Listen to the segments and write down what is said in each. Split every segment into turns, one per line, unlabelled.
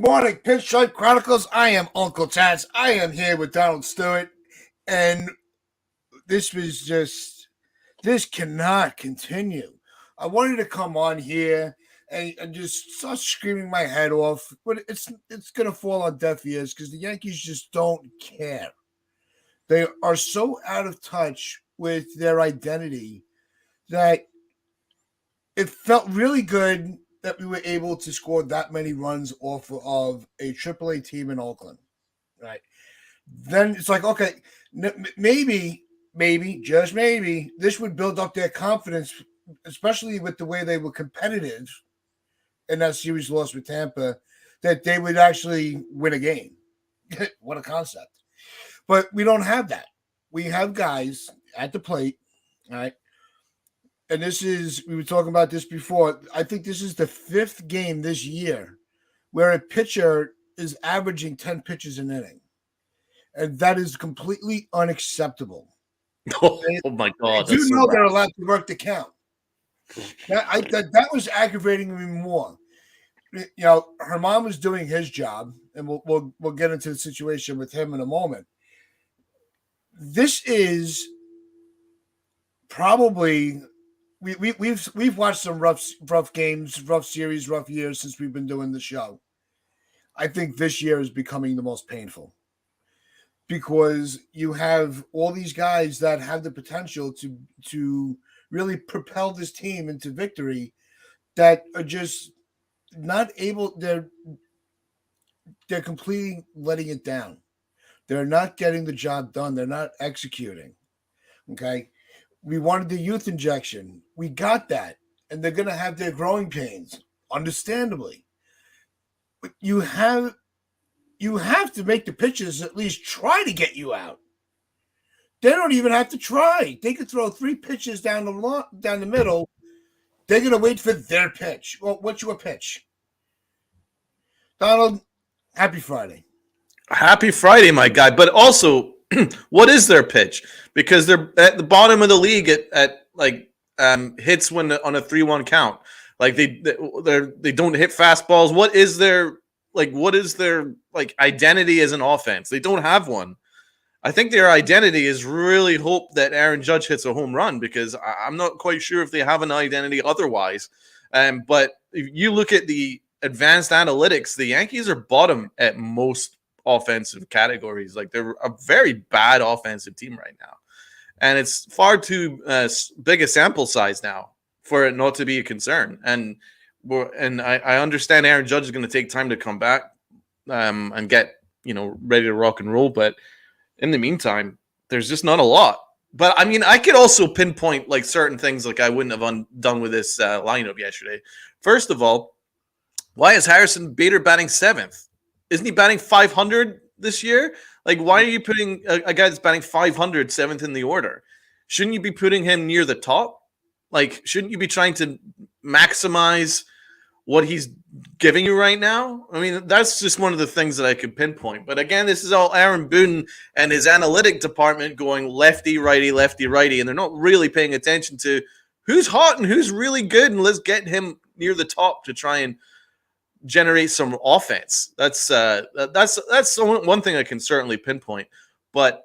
morning, Pinstripe Chronicles. I am Uncle Tats. I am here with Donald Stewart, and this cannot continue. I wanted to come on here and just start screaming my head off, but it's gonna fall on deaf ears because the Yankees just don't care. They are so out of touch with their identity that it felt really good that we were able to score that many runs off of a AAA team in Oakland, right? Then it's like, okay, maybe, just maybe, this would build up their confidence, especially with the way they were competitive in that series loss with Tampa, that they would actually win a game. What a concept. But we don't have that. We have guys at the plate, all right? And we were talking about this before. I think this is the fifth game this year where a pitcher is averaging 10 pitches an inning. And that is completely unacceptable.
Oh my God.
I do know they're allowed to work the count. That was aggravating me more. You know, Herman was doing his job, and we'll get into the situation with him in a moment. This is probably we've watched some rough games, rough series, rough years since we've been doing the show. I think this year is becoming the most painful because you have all these guys that have the potential to really propel this team into victory that are just not able. They're completely letting it down. They're not getting the job done. They're not executing. Okay. We wanted the youth injection. We got that. And they're going to have their growing pains, understandably. But you have to make the pitchers at least try to get you out. They don't even have to try. They could throw 3 pitches down the middle. They're going to wait for their pitch. Well, what's your pitch? Donald, happy Friday.
Happy Friday, my guy. But also, what is their pitch? Because they're at the bottom of the league at hits when on a 3-1 count. Like they don't hit fastballs. What is their identity as an offense? They don't have one. I think their identity is really hope that Aaron Judge hits a home run because I'm not quite sure if they have an identity otherwise. But if you look at the advanced analytics, the Yankees are bottom at most offensive categories. Like they're a very bad offensive team right now. And it's far too big a sample size now for it not to be a concern. And I understand Aaron Judge is going to take time to come back and get ready to rock and roll. But in the meantime, there's just not a lot. But I mean, I could also pinpoint like certain things like I wouldn't have done with this lineup yesterday. First of all, why is Harrison Bader batting 7th? Isn't he batting 500 this year? Like, why are you putting a guy that's batting 500 7th in the order? Shouldn't you be putting him near the top? Like, shouldn't you be trying to maximize what he's giving you right now? I mean, that's just one of the things that I could pinpoint. But again, this is all Aaron Boone and his analytic department going lefty, righty, and they're not really paying attention to who's hot and who's really good, and let's get him near the top to try and generate some offense. That's one thing I can certainly pinpoint. But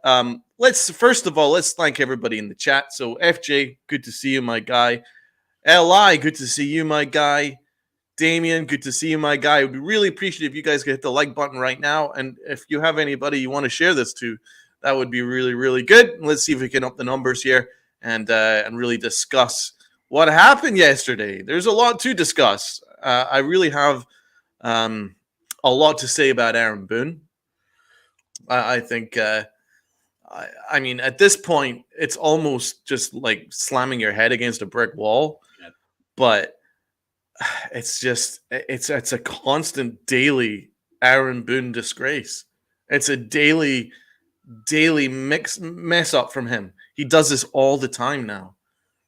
let's thank everybody in the chat. So FJ, good to see you, my guy. LI, good to see you, my guy. Damien, good to see you, my guy. I would be really appreciative if you guys could hit the like button right now. And if you have anybody you want to share this to, that would be really, really good. Let's see if we can up the numbers here and really discuss what happened yesterday. There's a lot to discuss. I really have a lot to say about Aaron Boone. I think, I mean, at this point, it's almost just like slamming your head against a brick wall. Yeah. But it's a constant daily Aaron Boone disgrace. It's a daily mess up from him. He does this all the time now.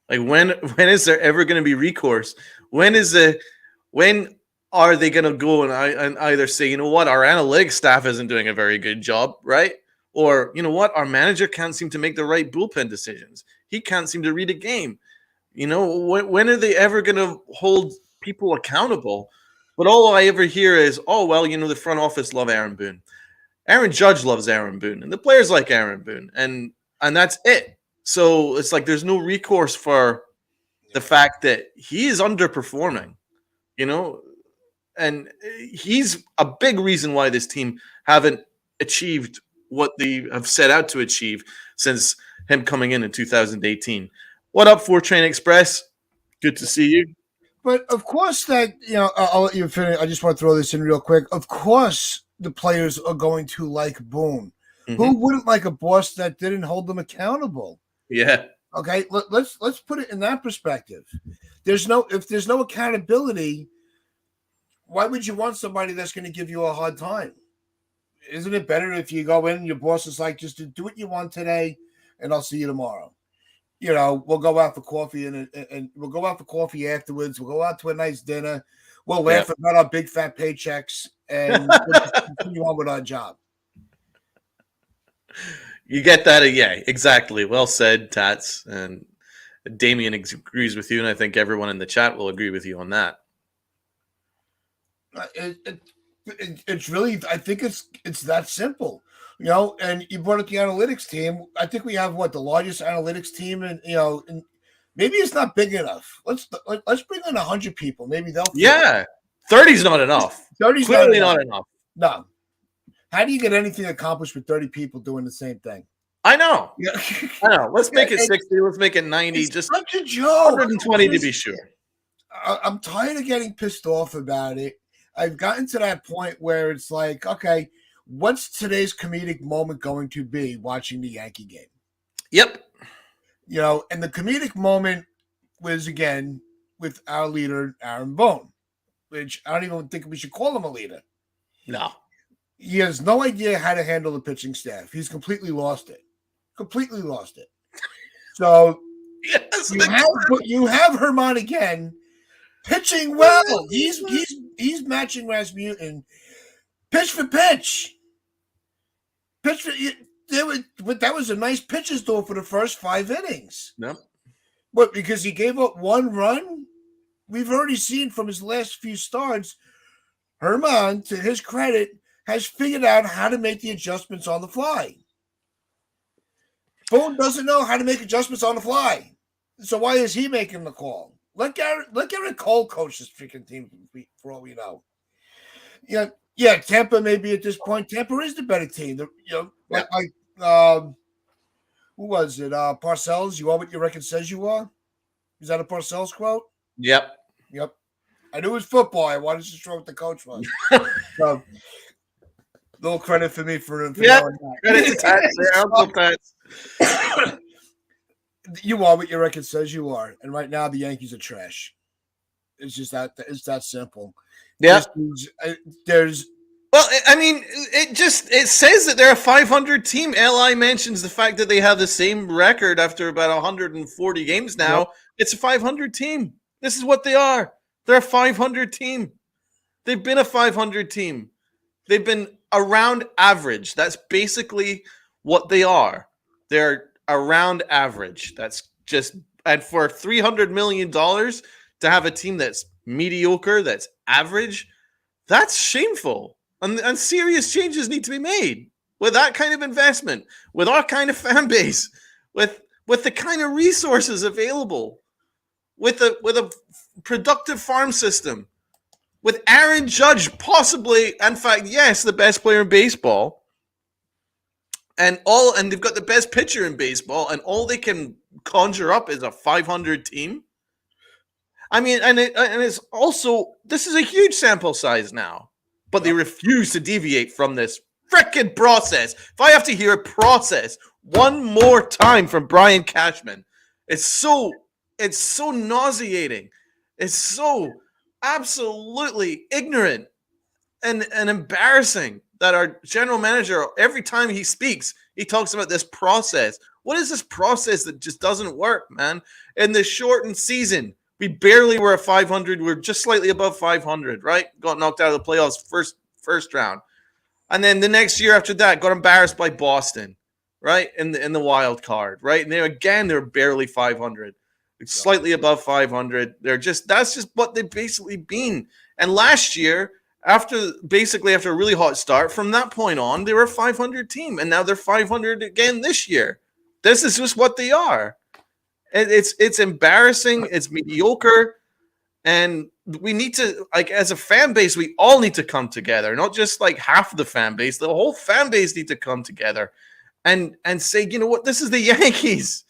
Like when is there ever going to be recourse? When are they going to go and either say, you know what, our analytics staff isn't doing a very good job, right? Or, you know what, our manager can't seem to make the right bullpen decisions. He can't seem to read a game. You know, when are they ever going to hold people accountable But all I ever hear is, oh, well, the front office love Aaron Boone. Aaron Judge loves Aaron Boone, and the players like Aaron Boone, and that's it. So it's like there's no recourse for the fact that he is underperforming, you know, and he's a big reason why this team haven't achieved what they have set out to achieve since him coming in 2018. What up, 4 Train Express? Good to see you.
But of course, that I'll let you finish. I just want to throw this in real quick. Of course, the players are going to like Boone.
Mm-hmm.
Who wouldn't like a boss that didn't hold them accountable?
Yeah.
Okay, let's put it in that perspective. If there's no accountability, why would you want somebody that's going to give you a hard time? Isn't it better if you go in and your boss is like, just do what you want today, and I'll see you tomorrow? We'll go out for coffee and we'll go out for coffee afterwards. We'll go out to a nice dinner. We'll laugh about our big fat paychecks and we'll just continue on with our job.
You get that? Yeah, exactly. Well said, Tats. And Damien agrees with you, and I think everyone in the chat will agree with you on that.
It's really, I think it's that simple. And you brought up the analytics team. I think we have the largest analytics team, and and maybe it's not big enough. Let's bring in 100 people. Maybe they'll.
30's not enough.
30's
clearly not enough.
No. How do you get anything accomplished with 30 people doing the same thing?
I know.
Yeah.
I know. Let's make it 60. Let's make it 90.
It's
just
such a joke.
120 to be sure.
I'm tired of getting pissed off about it. I've gotten to that point where it's like, okay, what's today's comedic moment going to be watching the Yankee game?
Yep.
And the comedic moment was, again, with our leader, Aaron Boone, which I don't even think we should call him a leader.
No.
He has no idea how to handle the pitching staff. He's completely lost it. So
yes,
you have Herman again pitching well. He's matching Rasmussen pitch for pitch. That was a nice pitcher's duel for the first 5 innings.
Yep.
But because he gave up 1 run, we've already seen from his last few starts, Herman, to his credit, has figured out how to make the adjustments on the fly. Boone doesn't know how to make adjustments on the fly. So why is he making the call? Let Garrett Cole coach this freaking team for all we know. Yeah, Tampa may be at this point. Tampa is the better team. Who was it? Parcells, you are what your record says you are? Is that a Parcells quote?
Yep.
I knew it was football. I wanted to show what the coach was. So, little credit for me for knowing that.
Credit to Tats. Uncle Tats.
You are what your record says you are, and right now the Yankees are trash. It's just that it's that simple.
Yeah.
There's.
Well, I mean, it says that they're a 500 team. LI mentions the fact that they have the same record after about 140 games now. Yep. It's a 500 team. This is what they are. They're a 500 team. They've been a 500 team. They've been around average. That's basically what they are. They're around average. That's just, and for $300 million to have a team that's mediocre, that's average, that's shameful. And serious changes need to be made with that kind of investment, with our kind of fan base, with the kind of resources available, with a productive farm system, with Aaron Judge possibly, in fact, yes, the best player in baseball, and they've got the best pitcher in baseball, and all they can conjure up is a 500 team. I mean, and it's also, this is a huge sample size now, but they refuse to deviate from this frickin' process. If I have to hear a process one more time from Brian Cashman, it's so nauseating. It's so absolutely ignorant and embarrassing that our general manager, every time he speaks, he talks about this process. What is this process that just doesn't work, man? In the shortened season, we barely were at 500. We're just slightly above 500, right? Got knocked out of the playoffs first round. And then the next year after that, got embarrassed by Boston, right? In the wild card, right? And they were barely 500. slightly above 500. That's just what they've basically been. And last year, after a really hot start, from that point on, they were a 500 team, and now they're 500 again this year. This is just what they are. It's embarrassing. It's mediocre. And we need to, like, as a fan base, we all need to come together, not just like half of the fan base. The whole fan base need to come together and say, you know what, this is the Yankees.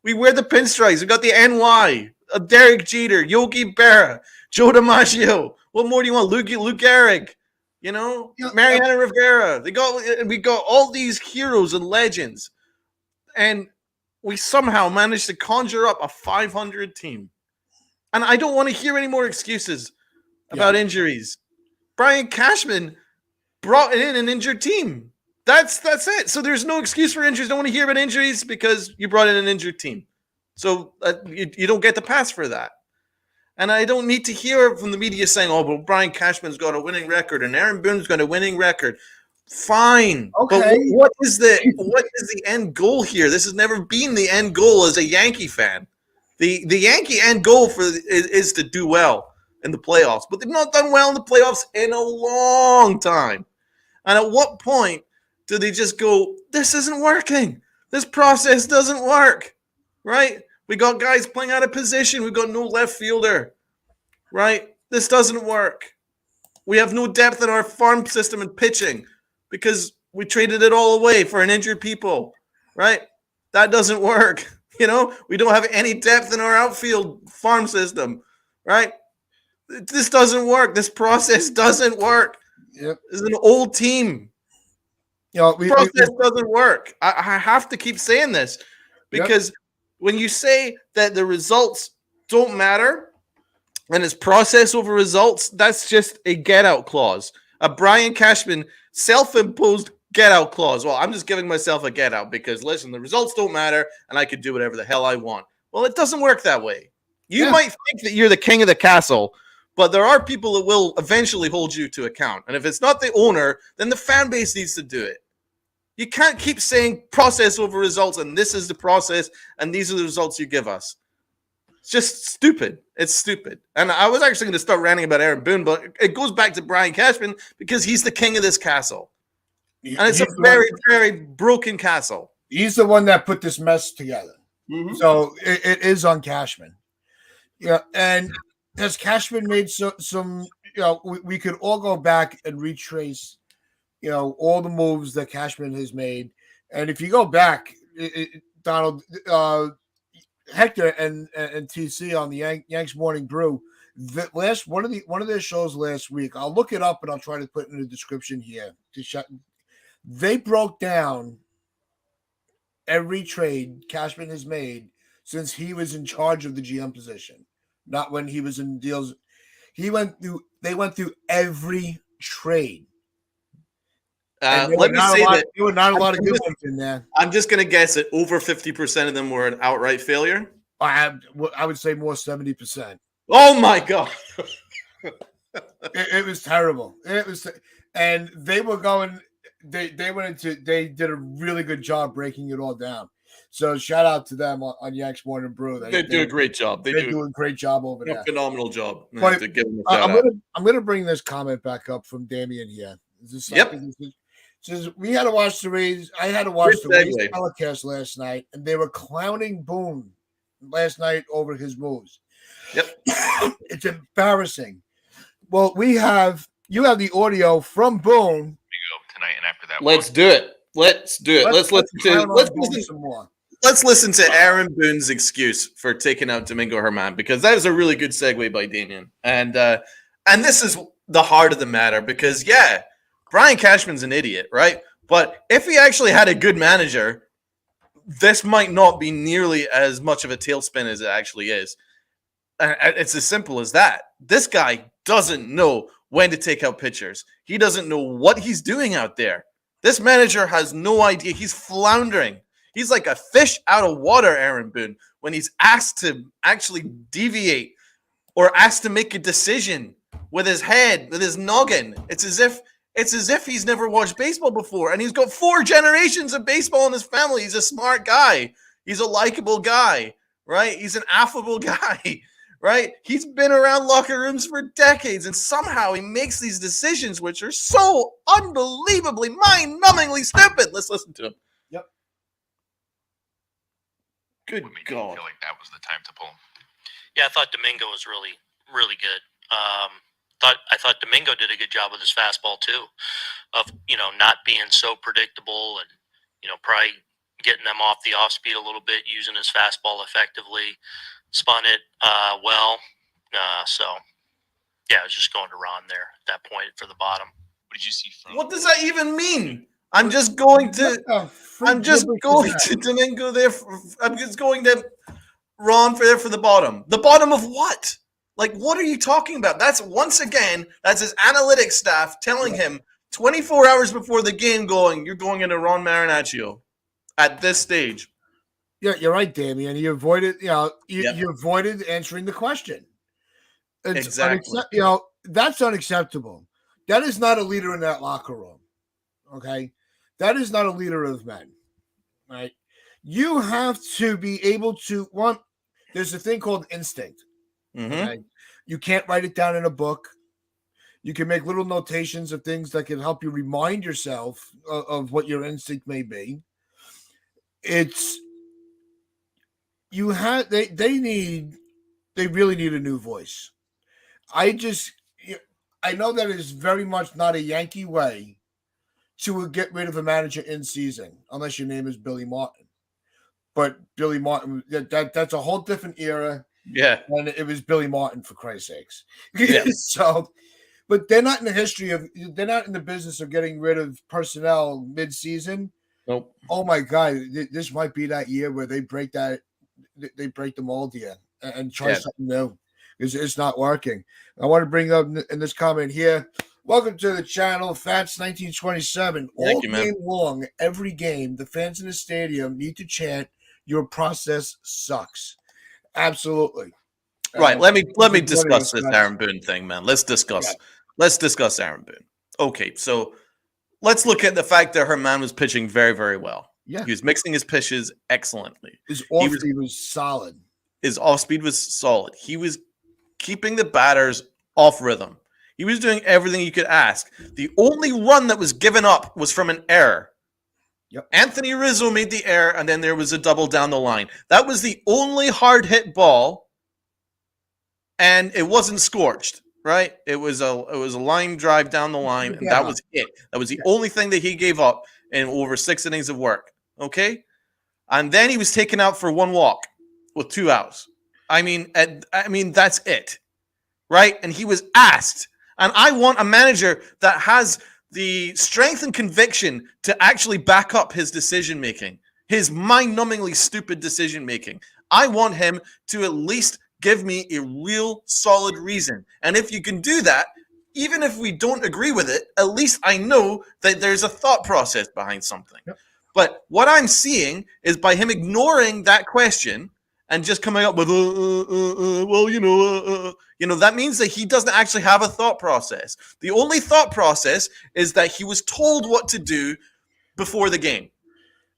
We wear the pinstripes. We got the NY, Derek Jeter, Yogi Berra, Joe DiMaggio. What more do you want? Luke Gehrig, Mariano Rivera. We got all these heroes and legends, and we somehow managed to conjure up a 500 team. And I don't want to hear any more excuses about injuries. Brian Cashman brought in an injured team. That's it. So there's no excuse for injuries. Don't want to hear about injuries because you brought in an injured team. So you don't get the pass for that. And I don't need to hear from the media saying, "Oh, but Brian Cashman's got a winning record and Aaron Boone's got a winning record." Fine. Okay. But what is the end goal here? This has never been the end goal as a Yankee fan. The Yankee end goal is to do well in the playoffs, but they've not done well in the playoffs in a long time. And at what point do they just go, this isn't working? This process doesn't work, right? We got guys playing out of position. We got no left fielder, right? This doesn't work. We have no depth in our farm system and pitching because we traded it all away for an injured people, right? That doesn't work. We don't have any depth in our outfield farm system, right? This doesn't work. This process doesn't work. Yep. This is an old team. Process doesn't work. I have to keep saying this because when you say that the results don't matter and it's process over results, that's just a get-out clause. A Brian Cashman self-imposed get-out clause. Well, I'm just giving myself a get-out because, listen, the results don't matter and I can do whatever the hell I want. Well, it doesn't work that way. You might think that you're the king of the castle, but there are people that will eventually hold you to account. And if it's not the owner, then the fan base needs to do it. You can't keep saying process over results and this is the process and these are the results you give us. It's just stupid. It's stupid. And I was actually going to start ranting about Aaron Boone, but it goes back to Brian Cashman because he's the king of this castle. And it's a very, very broken castle.
He's the one that put this mess together. Mm-hmm. So it is on Cashman. Yeah, and has Cashman made some we could all go back and retrace, all the moves that Cashman has made. And if you go back, Donald, Hector and TC on the Yanks Morning Brew, one of their shows last week, I'll look it up and I'll try to put it in the description here to they broke down every trade Cashman has made since he was in charge of the GM position, not when he was in deals. They went through every trade.
Let me say that
there were not a lot of good ones in there.
I'm just going to guess that over 50% of them were an outright failure.
I would say more 70%.
Oh my God.
It was terrible. And they were going. They did a really good job breaking it all down. So shout out to them on Yanks Morning Brew.
They do a great job. They do
a great job over there.
Phenomenal job.
But I'm gonna bring this comment back up from Damien here. Says we had to watch the Rays. I had to watch the Rays telecast last night, and they were clowning Boone last night over his moves.
Yep,
it's embarrassing. Well, you have the audio from Boone.
Tonight and after that.
Let's do it. Let's listen to Aaron Boone's excuse for taking out Domingo Germán, because that is a really good segue by Damien. And this is the heart of the matter, because Brian Cashman's an idiot, right? But if he actually had a good manager, this might not be nearly as much of a tailspin as it actually is. And it's as simple as that. This guy doesn't know when to take out pitchers. He doesn't know what he's doing out there. This manager has no idea. He's floundering. He's like a fish out of water, Aaron Boone, when he's asked to actually deviate or asked to make a decision with his head, with his noggin. It's as if he's never watched baseball before, and he's got 4 generations of baseball in his family. He's a smart guy. He's a likable guy, right? He's an affable guy, right? He's been around locker rooms for decades, and somehow he makes these decisions which are so unbelievably, mind-numbingly stupid. Let's listen to him.
Yep.
Good
what made
God.
you feel like that was the time to pull him?
Yeah, I thought Domingo was really, really good. I thought Domingo did a good job with his fastball too, of not being so predictable and probably getting them off the off speed a little bit, using his fastball effectively, spun it well. So yeah, I was just going to Ron there at that point for the bottom.
What did you see from?
What does that even mean? I'm just going to Domingo there. I'm just going to Ron for there for the bottom. The bottom of what? Like, what are you talking about? That's once again, that's his analytics staff telling him 24 hours before the game you're going into Ron Marinaccio at this stage.
Yeah, you're right, Damian. You avoided, you avoided answering the question. It's
exactly.
That's unacceptable. That is not a leader in that locker room. Okay. That is not a leader of men. Right. You have to be able to there's a thing called instinct.
Mm-hmm.
Okay? You can't write it down in a book. You can make little notations of things that can help you remind yourself of what your instinct may be. They really need a new voice. I know that is very much not a Yankee way to get rid of a manager in season, unless your name is Billy Martin. But Billy Martin, that's a whole different era.
Yeah.
And it was Billy Martin, for Christ's sakes.
Yeah.
But they're not in they're not in the business of getting rid of personnel mid-season.
Nope.
Oh my God, this might be that year where they break the mold here and try something new. It's not working. I want to bring up in this comment here. Welcome to the channel, Fats 1927. All game long, every game, the fans in the stadium need to chant, "Your process sucks." Absolutely.
Right. Let me discuss this Aaron Boone thing, man. Let's discuss Aaron Boone. Okay, so let's look at the fact that Herman was pitching very, very well.
Yeah.
He was mixing his pitches excellently.
His off-speed was solid.
His off-speed was solid. He was keeping the batters off rhythm. He was doing everything you could ask. The only run that was given up was from an error.
Yep.
Anthony Rizzo made the error, and then there was a double down the line. That was the only hard hit ball, and it wasn't scorched. Right? It was a line drive down the line, and that was it. That was the only thing that he gave up in over 6 innings of work. Okay, and then he was taken out for 1 walk with 2 outs. I mean, that's it, right? And he was asked. And I want a manager that has the strength and conviction to actually back up his decision-making, his mind-numbingly stupid decision-making. I want him to at least give me a real solid reason. And if you can do that, even if we don't agree with it, at least I know that there's a thought process behind something.
Yep.
But what I'm seeing is by him ignoring that question and just coming up with, that means that he doesn't actually have a thought process. The only thought process is that he was told what to do before the game.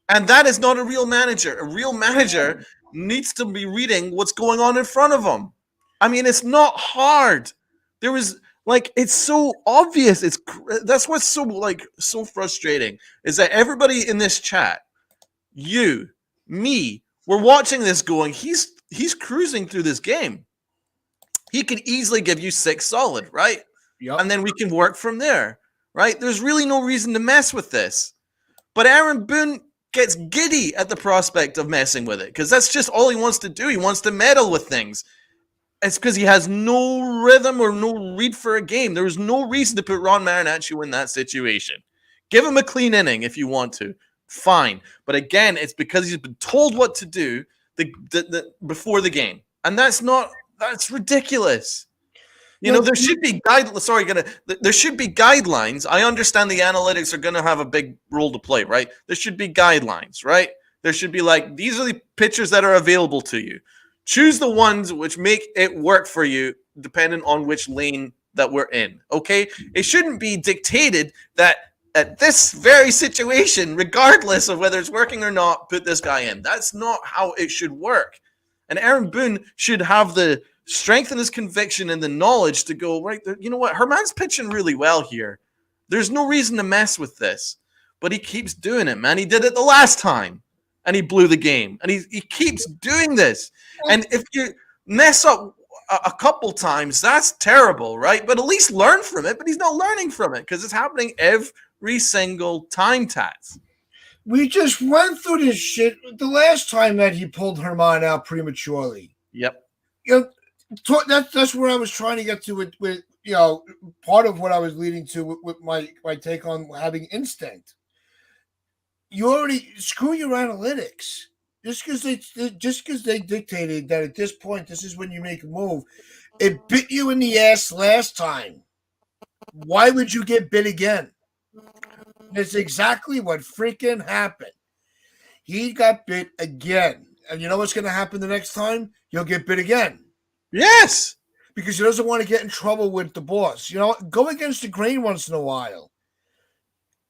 And that is not a real manager. A real manager needs to be reading what's going on in front of him. I mean, it's not hard. It's so obvious. That's what's so frustrating is that everybody in this chat, you, me, we're watching this going, he's cruising through this game. He could easily give you 6 solid, right?
Yep.
And then we can work from there, right? There's really no reason to mess with this. But Aaron Boone gets giddy at the prospect of messing with it because that's just all he wants to do. He wants to meddle with things. It's because he has no rhythm or no read for a game. There was no reason to put Ron Marinaccio in that situation. Give him a clean inning if you want to. Fine. But again, it's because he's been told what to do before the game. And that's ridiculous. There should be there should be guidelines. I understand the analytics are going to have a big role to play, right? There should be guidelines, right? There should be these are the pitchers that are available to you. Choose the ones which make it work for you, depending on which lane that we're in, okay? It shouldn't be dictated that at this very situation, regardless of whether it's working or not, put this guy in. That's not how it should work. And Aaron Boone should have the strength and his conviction and the knowledge to go, right, you know what, Herman's pitching really well here. There's no reason to mess with this. But he keeps doing it, man. He did it the last time, and he blew the game. And he keeps doing this. And if you mess up a couple times, that's terrible, right? But at least learn from it. But he's not learning from it because it's happening every single time, Tats.
We just went through this shit the last time that he pulled Herman out prematurely.
Yep.
You know, that's where I was trying to get to with you know, part of what I was leading to with my take on having instinct. You already screw your analytics. Just because they dictated that at this point this is when you make a move, it bit you in the ass last time. Why would you get bit again? That's exactly what freaking happened. He got bit again, and you know what's going to happen the next time? He'll get bit again.
Yes,
because he doesn't want to get in trouble with the boss. You know, go against the grain once in a while.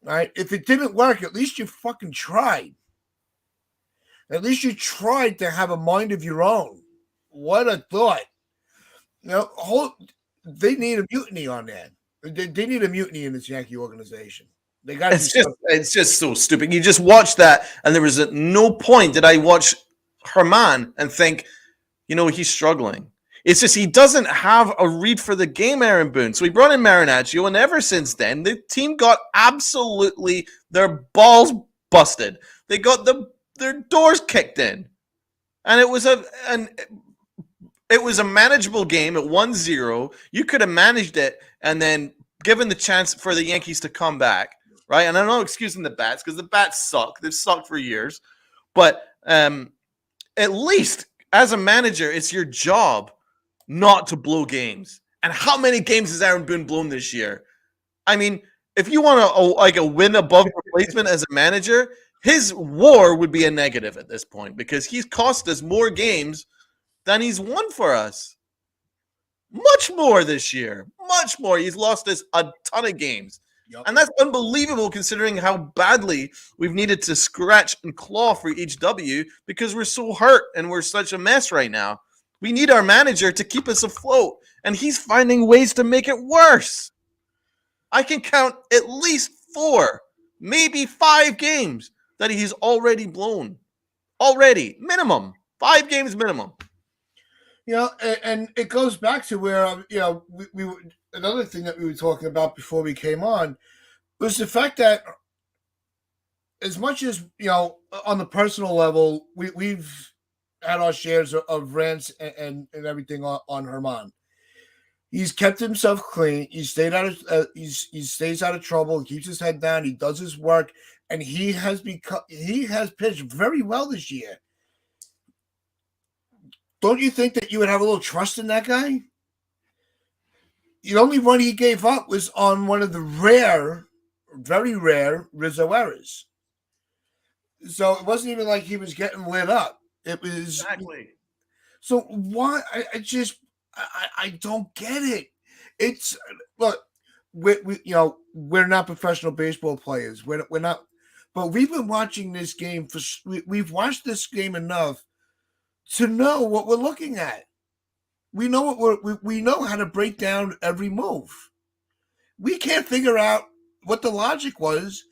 All right, if it didn't work, at least you fucking tried. At least you tried to have a mind of your own. What a thought. You know, they need a mutiny on that. They need a mutiny in this Yankee organization. They got.
It's just so stupid. You just watch that, and there was at no point did I watch Herman and think, you know, he's struggling. It's just he doesn't have a read for the game, Aaron Boone. So he brought in Marinaccio, and ever since then, the team got absolutely their balls busted. They got their doors kicked in, and it was a manageable game at 1-0. You could have managed it, and then given the chance for the Yankees to come back, right? And I'm not excusing the bats because the bats suck. They've sucked for years, but at least as a manager, it's your job not to blow games. And how many games has Aaron Boone blown this year? I mean, if you want a win above replacement as a manager, his WAR would be a negative at this point because he's cost us more games than he's won for us. Much more this year. Much more. He's lost us a ton of games. Yep. And that's unbelievable considering how badly we've needed to scratch and claw for each W because we're so hurt and we're such a mess right now. We need our manager to keep us afloat, and he's finding ways to make it worse. I can count at least 4, maybe 5 games that he's already blown. Already. Minimum. 5 games minimum.
You know, and it goes back to where, you know, we another thing that we were talking about before we came on was the fact that as much as, you know, on the personal level, we've had our shares of rants and everything on Herman. He's kept himself clean. He stayed out of he stays out of trouble. He keeps his head down. He does his work, and he has pitched very well this year. Don't you think that you would have a little trust in that guy? The only run he gave up was on one of the rare, very rare Rizzo errors. So it wasn't even like he was getting lit up. It was
exactly.
So why? I don't get it. It's look, we you know, we're not professional baseball players. We're not, but we've been watching this game we've watched this game enough to know what we're looking at. We know what we know how to break down every move. We can't figure out what the logic was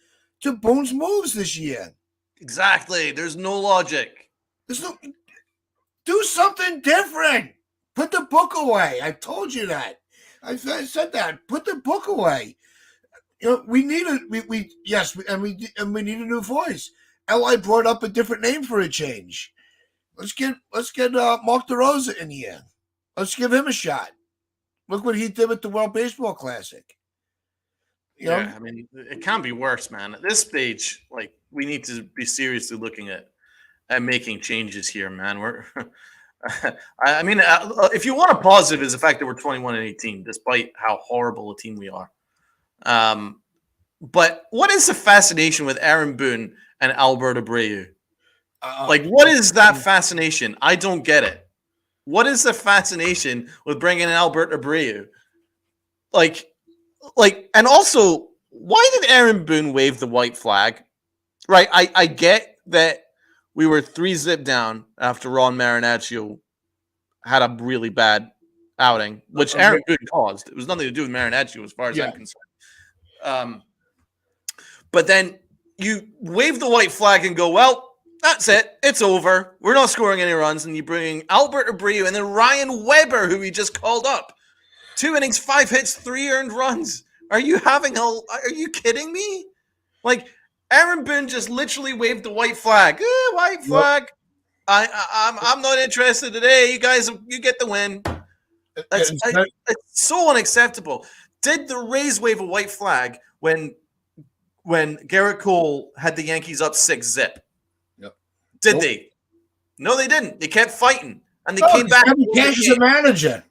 to Boone's moves this year.
Exactly. There's no logic.
Do something different. Put the book away. I told you that. I said that. Put the book away. You know, we need we need a new voice. Li brought up a different name for a change. Let's get Mark DeRosa in here. Let's give him a shot. Look what he did with the World Baseball Classic. You know?
Yeah, I mean, it can't be worse, man. At this stage, like, we need to be seriously looking at making changes here, man. We're, I mean, if you want a positive, is the fact that we're 21-18, despite how horrible a team we are. But what is the fascination with Aaron Boone and Albert Abreu? Like, what is that fascination? I don't get it. What is the fascination with bringing in Albert Abreu? Like, and also, why did Aaron Boone wave the white flag? Right, I get that we were 3-0 down after Ron Marinaccio had a really bad outing, which Aaron Boone caused. It was nothing to do with Marinaccio as far as I'm concerned. But then you wave the white flag and go, well, that's it. It's over. We're not scoring any runs. And you bring Albert Abreu and then Ryan Weber, who we just called up. 2 innings, 5 hits, 3 earned runs. Are you kidding me? Like, Aaron Boone just literally waved the white flag. White flag. I'm not interested today. You guys, you get the win. It's so unacceptable. Did the Rays wave a white flag when Garrett Cole had the Yankees up 6-0?
Yep.
Did they? No, they didn't. They kept fighting, and they came back.
Cash is a manager.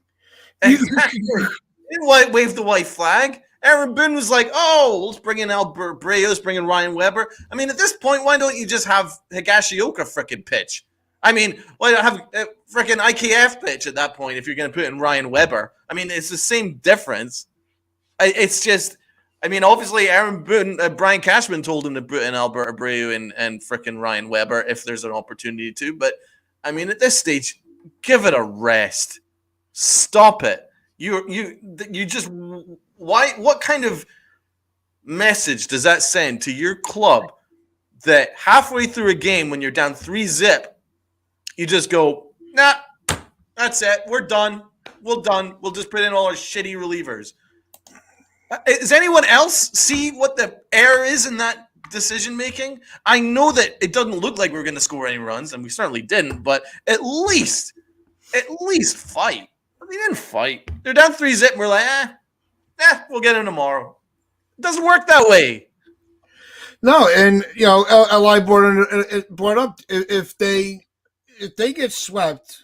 Exactly. They didn't wave the white flag. Aaron Boone was like, "Oh, let's bring in Albert Abreu, let's bring in Ryan Weber." I mean, at this point, why don't you just have Higashioka frickin' pitch? I mean, why not have a frickin' IKF pitch at that point if you're going to put in Ryan Weber? I mean, it's the same difference. It's just, I mean, obviously, Aaron Boone, Brian Cashman told him to put in Albert Abreu and frickin' Ryan Weber if there's an opportunity to. But I mean, at this stage, give it a rest. Stop it. You just why? What kind of message does that send to your club that halfway through a game when you're down 3-0, you just go, nah, that's it. We're done. We're done. We'll just put in all our shitty relievers. Does anyone else see what the error is in that decision making? I know that it doesn't look like we're going to score any runs, and we certainly didn't. But at least fight. They didn't fight. They're down 3-0, and we're like, we'll get him tomorrow. It doesn't work that way.
No, and Li brought up if they get swept,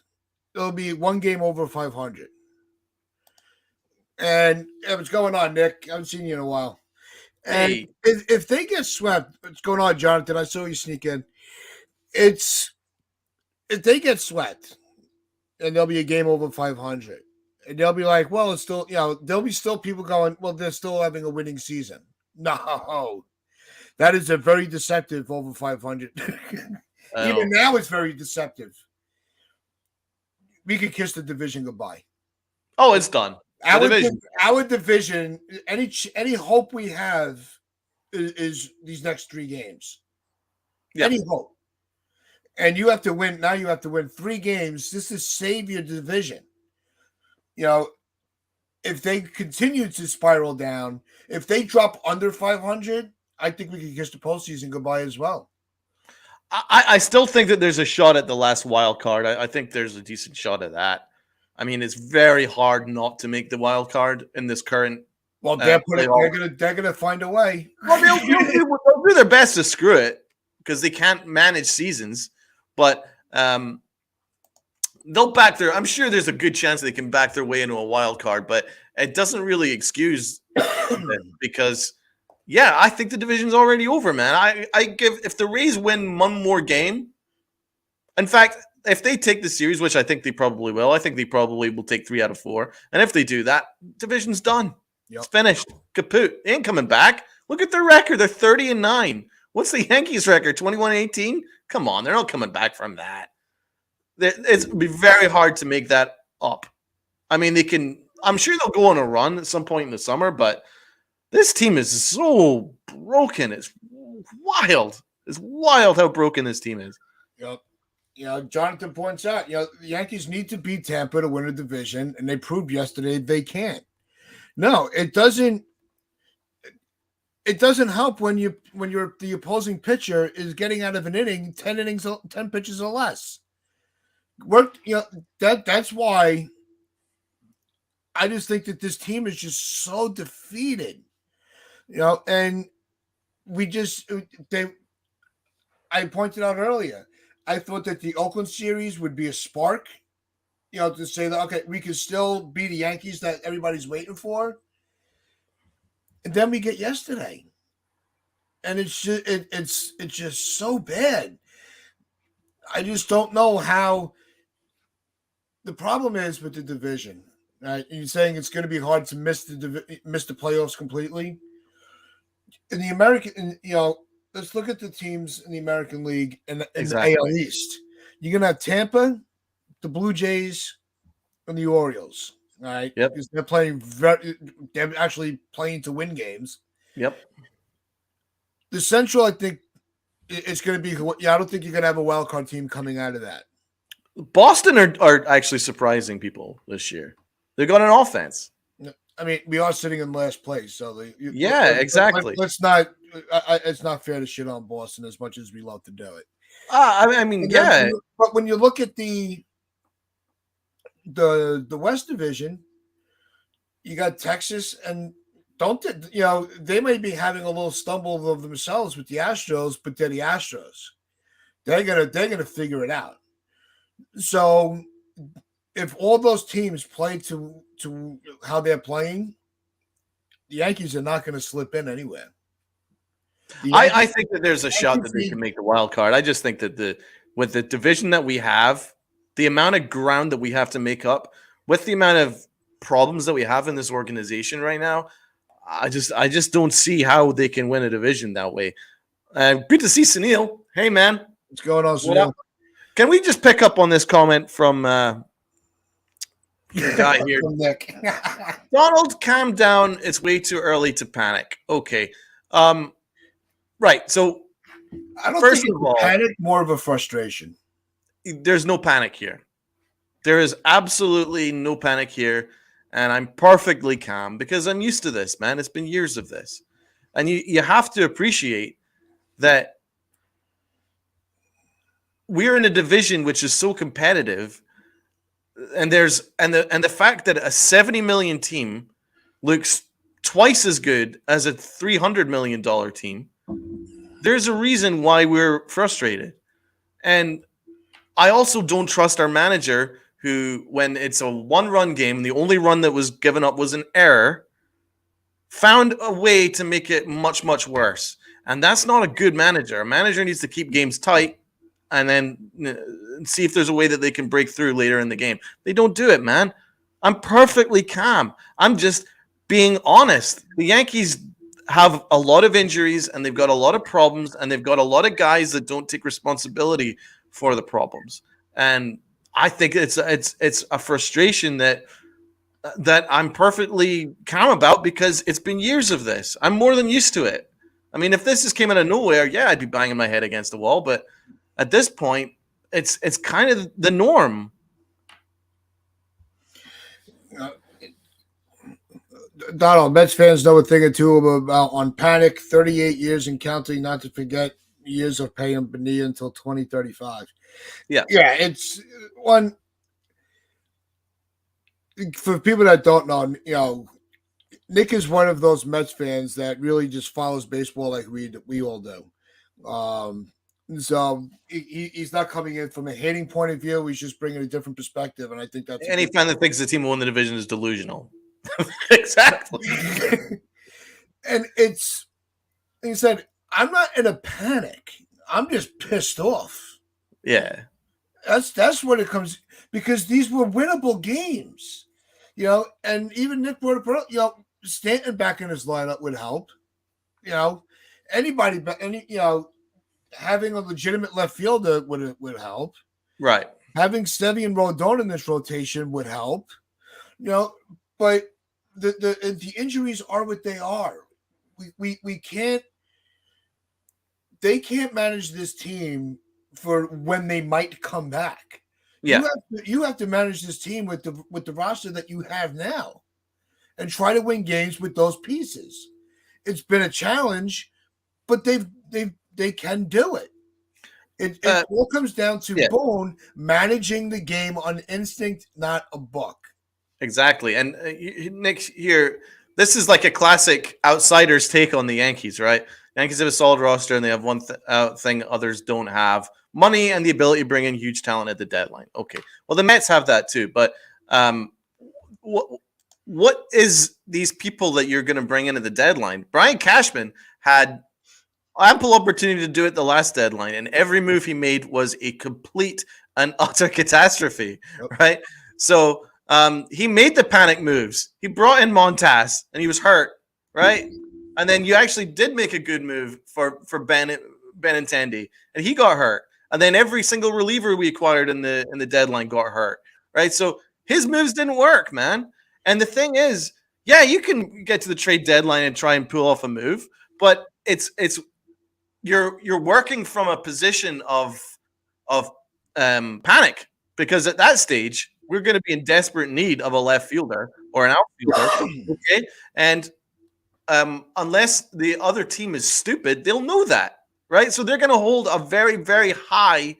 it'll be one game over 500. And what's going on, Nick? I haven't seen you in a while. And
Hey.
if they get swept, what's going on, Jonathan? I saw you sneak in. If they get swept, and there'll be a game over 500, and they'll be like, well, it's still, there'll be still people going, well, they're still having a winning season. No, that is a very deceptive over 500. Even now, it's very deceptive. We could kiss the division goodbye.
Oh, it's done.
Our division, any hope we have is these next 3 games. Yeah. Any hope. And you have to win. Now you have to win 3 games. This is save your division. If they continue to spiral down, if they drop under 500, I think we can kiss the postseason goodbye as well.
I still think that there's a shot at the last wild card. I think there's a decent shot at that. I mean, it's very hard not to make the wild card in this current.
Well, they're gonna find a way.
Well, they'll do their best to screw it because they can't manage seasons. But they'll back their. I'm sure there's a good chance they can back their way into a wild card, but it doesn't really excuse it because, I think the division's already over, man. If the Rays win one more game, in fact, if they take the series, which I think they probably will, I think they probably will take 3 out of 4. And if they do that, division's done. Yep. It's finished. Kaput. They ain't coming back. Look at their record. They're 30-9. What's the Yankees record? 21-18? Come on, they're not coming back from that. It'd be very hard to make that up. I mean, they can. I'm sure they'll go on a run at some point in the summer, but this team is so broken. It's wild. It's wild how broken this team is.
Yep. Jonathan points out, the Yankees need to beat Tampa to win a division, and they proved yesterday they can't. No, it doesn't. It doesn't help when the opposing pitcher is getting out of an inning 10 pitches or less. That's why I just think that this team is just so defeated. And I pointed out earlier, I thought that the Oakland series would be a spark, to say that, okay, we can still be the Yankees that everybody's waiting for. And then we get yesterday, and it's just so bad. I just don't know how. The problem is with the division. Right? You're saying it's going to be hard to miss the playoffs completely. In the American, the let's look at the teams in the American League and the
Exactly.
AL East. You're gonna have Tampa, the Blue Jays, and the Orioles. All right,
Yep.
because they're actually playing to win games.
Yep.
The Central, I think, it's going to be. Yeah, I don't think you're going to have a wild card team coming out of that.
Boston are actually surprising people this year. They got an offense.
I mean, we are sitting in last place, so
Exactly.
Let's not. It's not fair to shit on Boston as much as we love to do it.
I mean, yeah.
But when you look at the West Division, you got Texas, and they may be having a little stumble of themselves with the Astros, but they're the Astros. They're gonna figure it out. So if all those teams play to how they're playing, the Yankees are not going to slip in anywhere.
I think that there's a shot that they can make the wild card. I just think that with the division that we have, the amount of ground that we have to make up, with the amount of problems that we have in this organization right now, I just don't see how they can win a division that way. Good to see Sunil. Hey, man.
What's going on, Sunil?
Can we just pick up on this comment from the guy here?
Nick.
Donald, calm down. It's way too early to panic. Okay. Right. So,
I don't
first
think
of all,
panic, more of a frustration.
There's no panic here. There is absolutely no panic here. And I'm perfectly calm because I'm used to this, man. It's been years of this. And you have to appreciate that we're in a division which is so competitive, and the fact that a 70 million team looks twice as good as a $300 million team, there's a reason why we're frustrated. And I also don't trust our manager, who, when it's a one-run game, the only run that was given up was an error, found a way to make it much, much worse. And that's not a good manager. A manager needs to keep games tight and then see if there's a way that they can break through later in the game. They don't do it, man. I'm perfectly calm. I'm just being honest. The Yankees have a lot of injuries, and they've got a lot of problems, and they've got a lot of guys that don't take responsibility for the problems. And I think it's a frustration that I'm perfectly calm about, because it's been years of this. I'm more than used to it. I mean, if this just came out of nowhere, yeah, I'd be banging my head against the wall. But at this point, it's kind of the norm.
Donald, Mets fans know a thing or two about on panic. 38 years and counting, not to forget years of paying Bonilla until 2035.
Yeah,
it's one for people that don't know. Nick is one of those Mets fans that really just follows baseball like we all do. So he's not coming in from a hating point of view. He's just bringing a different perspective, and I think that's
any fan that thinks the team will win the division is delusional. Exactly.
And he said, I'm not in a panic. I'm just pissed off.
Yeah.
That's what it comes, because these were winnable games. And even Nick brought up, Stanton back in his lineup would help. Anybody, having a legitimate left fielder would help.
Right.
Having Stevie and Rodon in this rotation would help. But the injuries are what they are. We can't. They can't manage this team for when they might come back.
Yeah,
you have to manage this team with the roster that you have now, and try to win games with those pieces. It's been a challenge, but they can do it. It all comes down to Boone managing the game on instinct, not a book.
Exactly. And Nick, here, this is like a classic outsider's take on the Yankees, right? Yankees have a solid roster, and they have one thing others don't have: money and the ability to bring in huge talent at the deadline. Okay. Well, the Mets have that too, but what is these people that you're going to bring in at the deadline? Brian Cashman had ample opportunity to do it the last deadline, and every move he made was a complete and utter catastrophe, right? So he made the panic moves. He brought in Montas, and he was hurt, right? and then you actually did make a good move for Benintendi, and he got hurt. And then every single reliever we acquired in the deadline got hurt, right? So his moves didn't work, man. And the thing is, yeah, you can get to the trade deadline and try and pull off a move, but it's you're working from a position of panic, because at that stage we're going to be in desperate need of a left fielder or an outfielder, okay? And unless the other team is stupid, they'll know that. Right, so they're going to hold a very, very high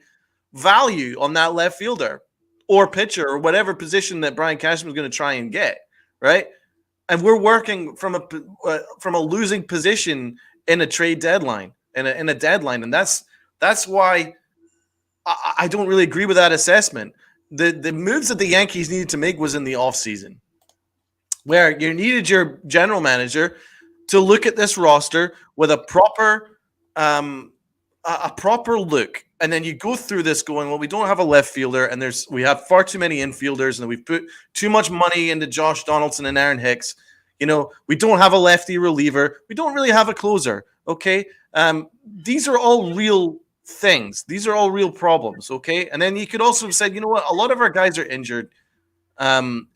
value on that left fielder or pitcher or whatever position that Brian Cashman is going to try and get, right? And we're working from a losing position in a trade deadline, in a deadline, and that's why I don't really agree with that assessment. The moves that the Yankees needed to make was in the offseason, where you needed your general manager to look at this roster with a proper look, and then you go through this going, well, we don't have a left fielder, and we have far too many infielders, and we've put too much money into Josh Donaldson and Aaron Hicks. We don't have a lefty reliever. We don't really have a closer. Okay, these are all real things. These are all real problems. Okay, and then you could also have said, you know what, a lot of our guys are injured.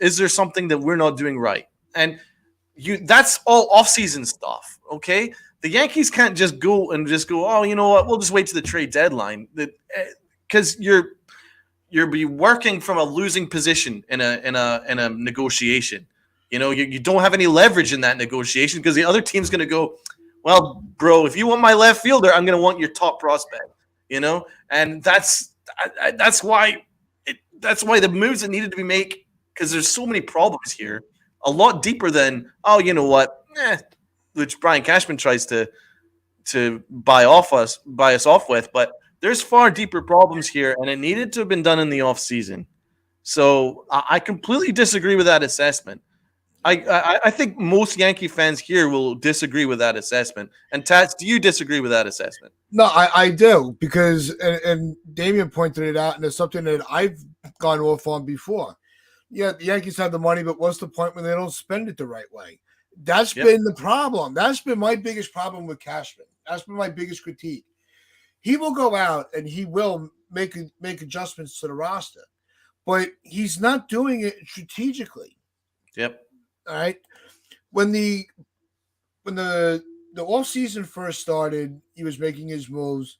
Is there something that we're not doing right? And that's all off-season stuff. Okay. The Yankees can't just go, oh, you know what, we'll just wait to the trade deadline, because you're be working from a losing position in a negotiation. You don't have any leverage in that negotiation, because the other team's going to go, well, bro, if you want my left fielder, I'm going to want your top prospect. And that's why the moves that needed to be made, because there's so many problems here, a lot deeper than, oh, you know what, which Brian Cashman tries to buy us off with, but there's far deeper problems here, and it needed to have been done in the offseason. So I completely disagree with that assessment. I think most Yankee fans here will disagree with that assessment. And Tats, do you disagree with that assessment?
No, I do, because and Damian pointed it out, and it's something that I've gone off on before. Yeah, the Yankees have the money, but what's the point when they don't spend it the right way? That's been the problem. That's been my biggest problem with Cashman. That's been my biggest critique. He will go out and he will make adjustments to the roster, but he's not doing it strategically.
Yep.
All right. When the offseason first started, he was making his moves.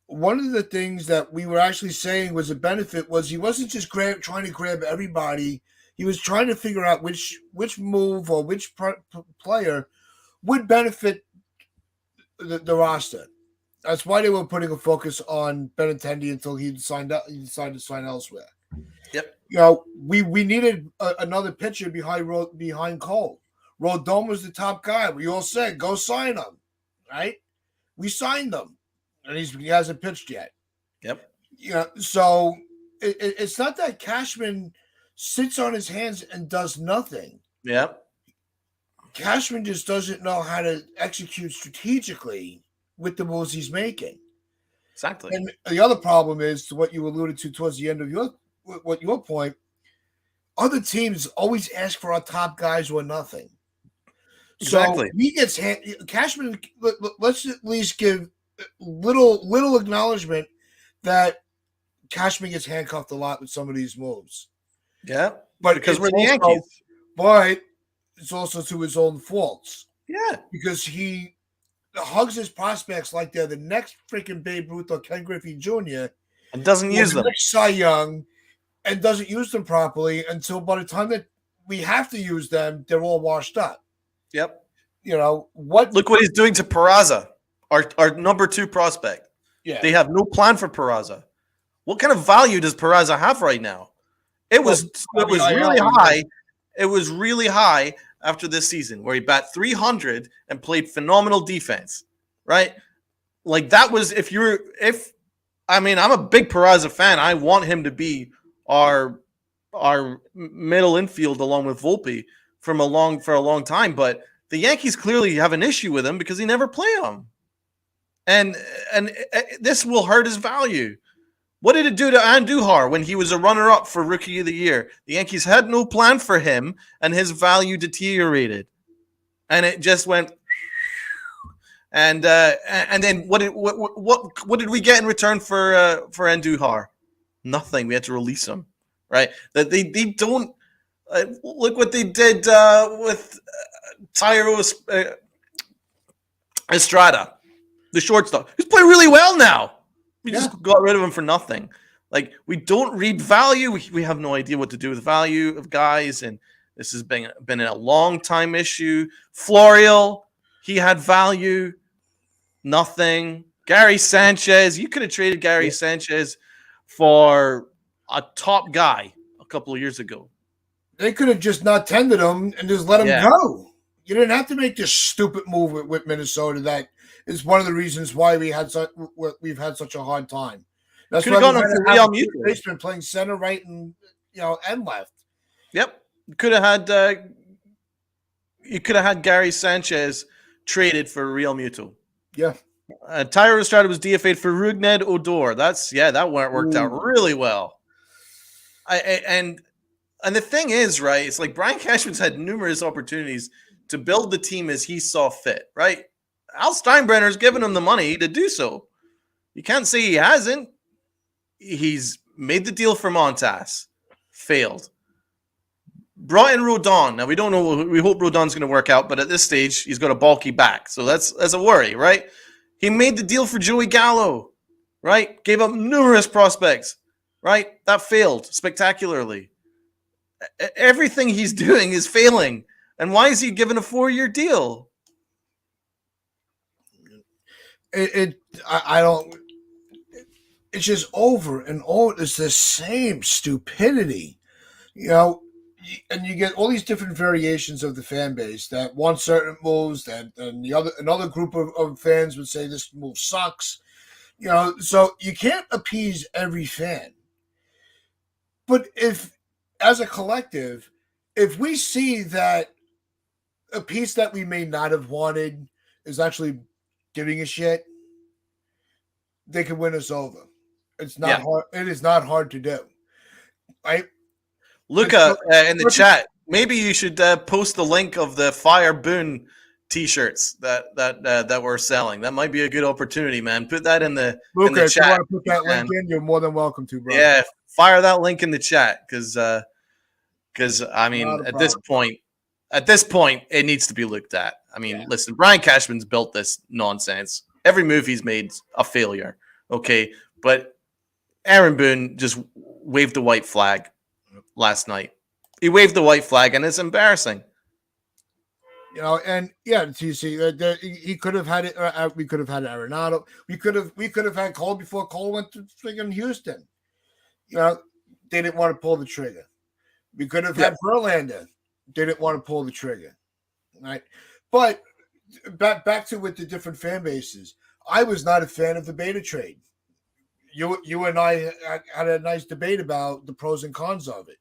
One of the things that we were actually saying was a benefit was he wasn't just trying to grab everybody. He was trying to figure out which move or which player would benefit the roster. That's why they were putting a focus on Benintendi until he decided to sign elsewhere.
Yep.
We needed another pitcher behind Cole. Rodon was the top guy. We all said, go sign him, right? We signed him, and he hasn't pitched yet.
Yep.
So it's not that Cashman sits on his hands and does nothing.
Yep.
Cashman just doesn't know how to execute strategically with the moves he's making.
Exactly.
And the other problem is what you alluded to towards the end of your point. Other teams always ask for our top guys or nothing.
Exactly.
So he gets Cashman. Let's at least give little acknowledgement that Cashman gets handcuffed a lot with some of these moves.
Yeah,
but
because we're the Yankees.
But it's also to his own faults.
Yeah,
because he hugs his prospects like they're the next freaking Babe Ruth or Ken Griffey Jr.
and doesn't use them.
Cy Young, and doesn't use them properly until by the time that we have to use them, they're all washed up.
Yep.
Look
what he's doing to Peraza, our number 2 prospect.
Yeah.
They have no plan for Peraza. What kind of value does Peraza have right now? It was really high. It was really high after this season, where he bat 300 and played phenomenal defense, right? Like that was I'm a big Peraza fan. I want him to be our middle infield along with Volpe for a long time, but the Yankees clearly have an issue with him because he never played him. And this will hurt his value. What did it do to Andujar when he was a runner-up for Rookie of the Year? The Yankees had no plan for him, and his value deteriorated. And it just went And then what did we get in return for Andujar? Nothing. We had to release him, right? That they don't look what they did with Tyro Estrada, the shortstop. He's playing really well now. We just got rid of him for nothing. Like, we don't read value. We have no idea what to do with value of guys, and this has been a long time issue. Florial, he had value. Nothing. Gary Sanchez, you could have traded Gary Sanchez for a top guy a couple of years ago.
They could have just not tendered him and just let him go. You didn't have to make this stupid move with Minnesota. That is one of the reasons why we've had such a hard time. That's why we have a replacement playing center, right, and left.
Yep, you could have had Gary Sanchez traded for Real Muto.
Yeah.
Tyro Estrada was DFA'd for Rougned Odor. That worked out really well. And the thing is, right, it's like Brian Cashman's had numerous opportunities to build the team as he saw fit, right? Al Steinbrenner's given him the money to do so. You can't say he hasn't. He's made the deal for Montas. Failed. Brought in Rodon. Now, we don't know. We hope Rodon's going to work out, but at this stage, he's got a bulky back. So that's a worry, right? He made the deal for Joey Gallo, right? Gave up numerous prospects, right? That failed spectacularly. Everything he's doing is failing. And why is he given a 4-year deal?
I don't. It's just over and over. It's the same stupidity, and you get all these different variations of the fan base that want certain moves, and another group of fans would say this move sucks. So you can't appease every fan. But if, as a collective, if we see that a piece that we may not have wanted is actually giving a shit, they can win us over. It's not hard. It is not hard to do. Right?
Luca, in the chat, maybe you should post the link of the Fire Boone T-shirts that we're selling. That might be a good opportunity, man. Put that in the
Luca,
in the
if
chat.
you want to put that link in, you're more than welcome to, bro.
Yeah, fire that link in the chat because I mean, at this point, it needs to be looked at. I mean, listen, Brian Cashman's built this nonsense. Every move he's made's a failure. Okay, but Aaron Boone just waved the white flag last night. He waved the white flag, and it's embarrassing.
And so you see, he could have had it. We could have had Arenado. We could have had Cole before Cole went to freaking Houston. They didn't want to pull the trigger. We could have had Verlander. Didn't want to pull the trigger, right? But back to with the different fan bases. I was not a fan of the Beta trade. You and I had a nice debate about the pros and cons of it.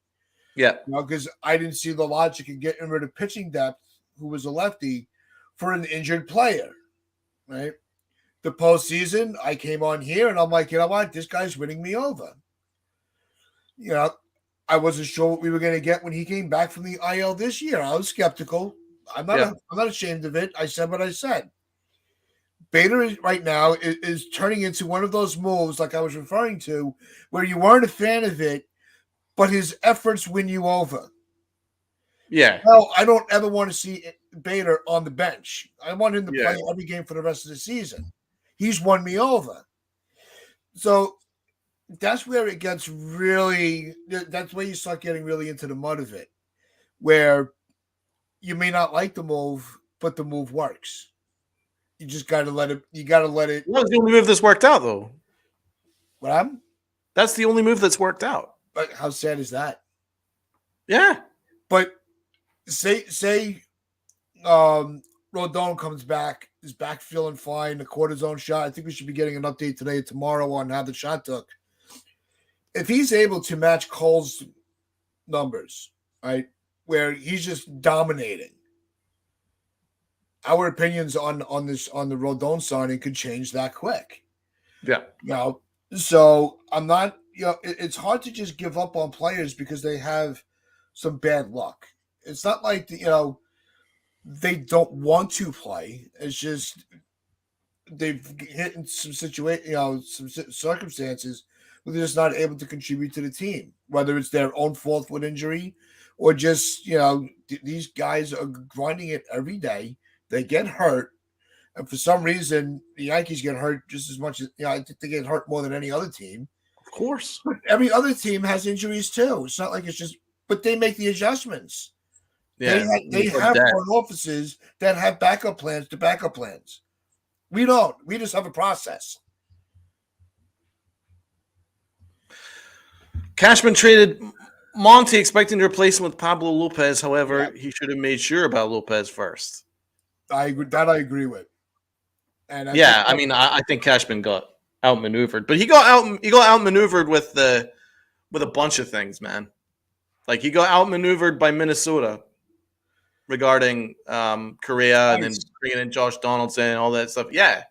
Yeah.
Because I didn't see the logic in getting rid of pitching depth, who was a lefty, for an injured player, right? The postseason, I came on here and I'm like, you know what? This guy's winning me over. I wasn't sure what we were going to get when he came back from the IL this year. I was skeptical. I'm not ashamed of it. I said what I said. Bader right now is turning into one of those moves, like I was referring to, where you weren't a fan of it, but his efforts win you over.
Yeah.
No, I don't ever want to see Bader on the bench. I want him to play every game for the rest of the season. He's won me over. So that's where it gets really – that's where you start getting really into the mud of it, where you may not like the move, but the move works. You just got to let it – you got to let it –
That's the only move that's worked out, though.
What?
That's the only move that's worked out.
But how sad is that?
Yeah.
But say Rodon comes back, is back feeling fine, the cortisone shot. I think we should be getting an update today or tomorrow on how the shot took. If he's able to match Cole's numbers, right, where he's just dominating, our opinions on the Rodon signing could change that quick.
Yeah.
So I'm not, it's hard to just give up on players because they have some bad luck. It's not like, they don't want to play. It's just they've hit in some circumstances where they're just not able to contribute to the team, whether it's their own fault with injury or just these guys are grinding it every day. They get hurt, and for some reason the Yankees get hurt just as much as I think they get hurt more than any other team.
Of course,
but every other team has injuries too. It's not like it's just, but they make the adjustments.
yeah,
They have front offices that have backup plans to backup plans. We don't. We just have a process.
Cashman traded Monty expecting to replace him with Pablo Lopez. However, he should have made sure about Lopez first.
I agree with. And
I think Cashman got outmaneuvered, but he got outmaneuvered with a bunch of things, man. Like he got outmaneuvered by Minnesota regarding Correa and then bringing in Josh Donaldson and all that stuff. Yeah.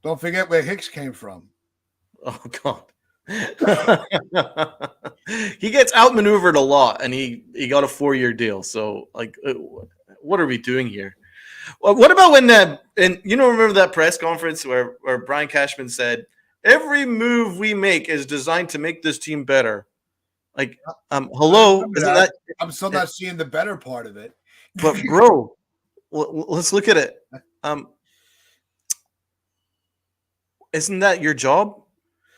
Don't forget where Hicks came from.
Oh God. He gets outmaneuvered a lot, and he got a 4-year deal. So, like, what are we doing here? Well, what about when and remember that press conference where Brian Cashman said, "Every move we make is designed to make this team better." Like, hello, isn't that?
I'm still not seeing the better part of it.
But bro, let's look at it. Isn't that your job?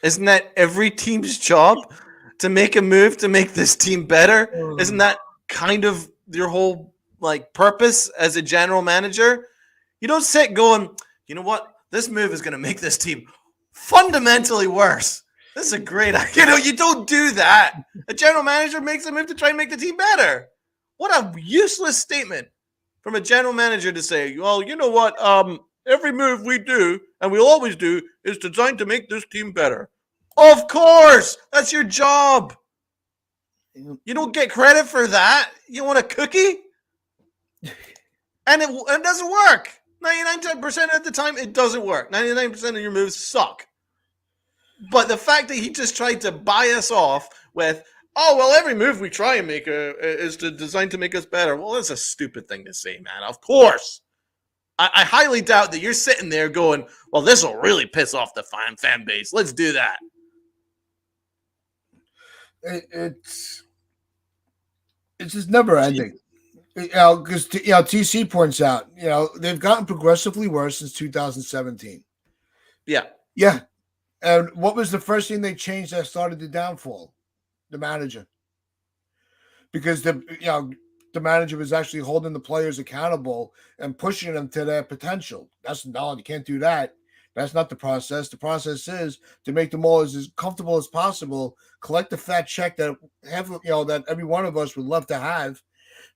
Isn't that every team's job to make a move to make this team better? Isn't that kind of your whole purpose as a general manager? You don't sit going, you know what? This move is going to make this team fundamentally worse. This is a great idea. You don't do that. A general manager makes a move to try and make the team better. What a useless statement from a general manager to say, well, you know what? Every move we do, and we always do, is designed to make this team better. Of course, that's your job. You don't get credit for that. You want a cookie? And it doesn't work. 99% of the time, it doesn't work. 99% of your moves suck. But the fact that he just tried to buy us off with, oh, well, every move we try and make is designed to make us better. Well, that's a stupid thing to say, man. Of course. I highly doubt that you're sitting there going, well, this will really piss off the fan base. Let's do that.
It's just never ending. Because TC points out, they've gotten progressively worse since 2017.
Yeah.
Yeah. And what was the first thing they changed that started the downfall? The manager. Because the manager was actually holding the players accountable and pushing them to their potential. You can't do that. That's not the process. The process is to make them all as comfortable as possible, collect the fat check that that every one of us would love to have.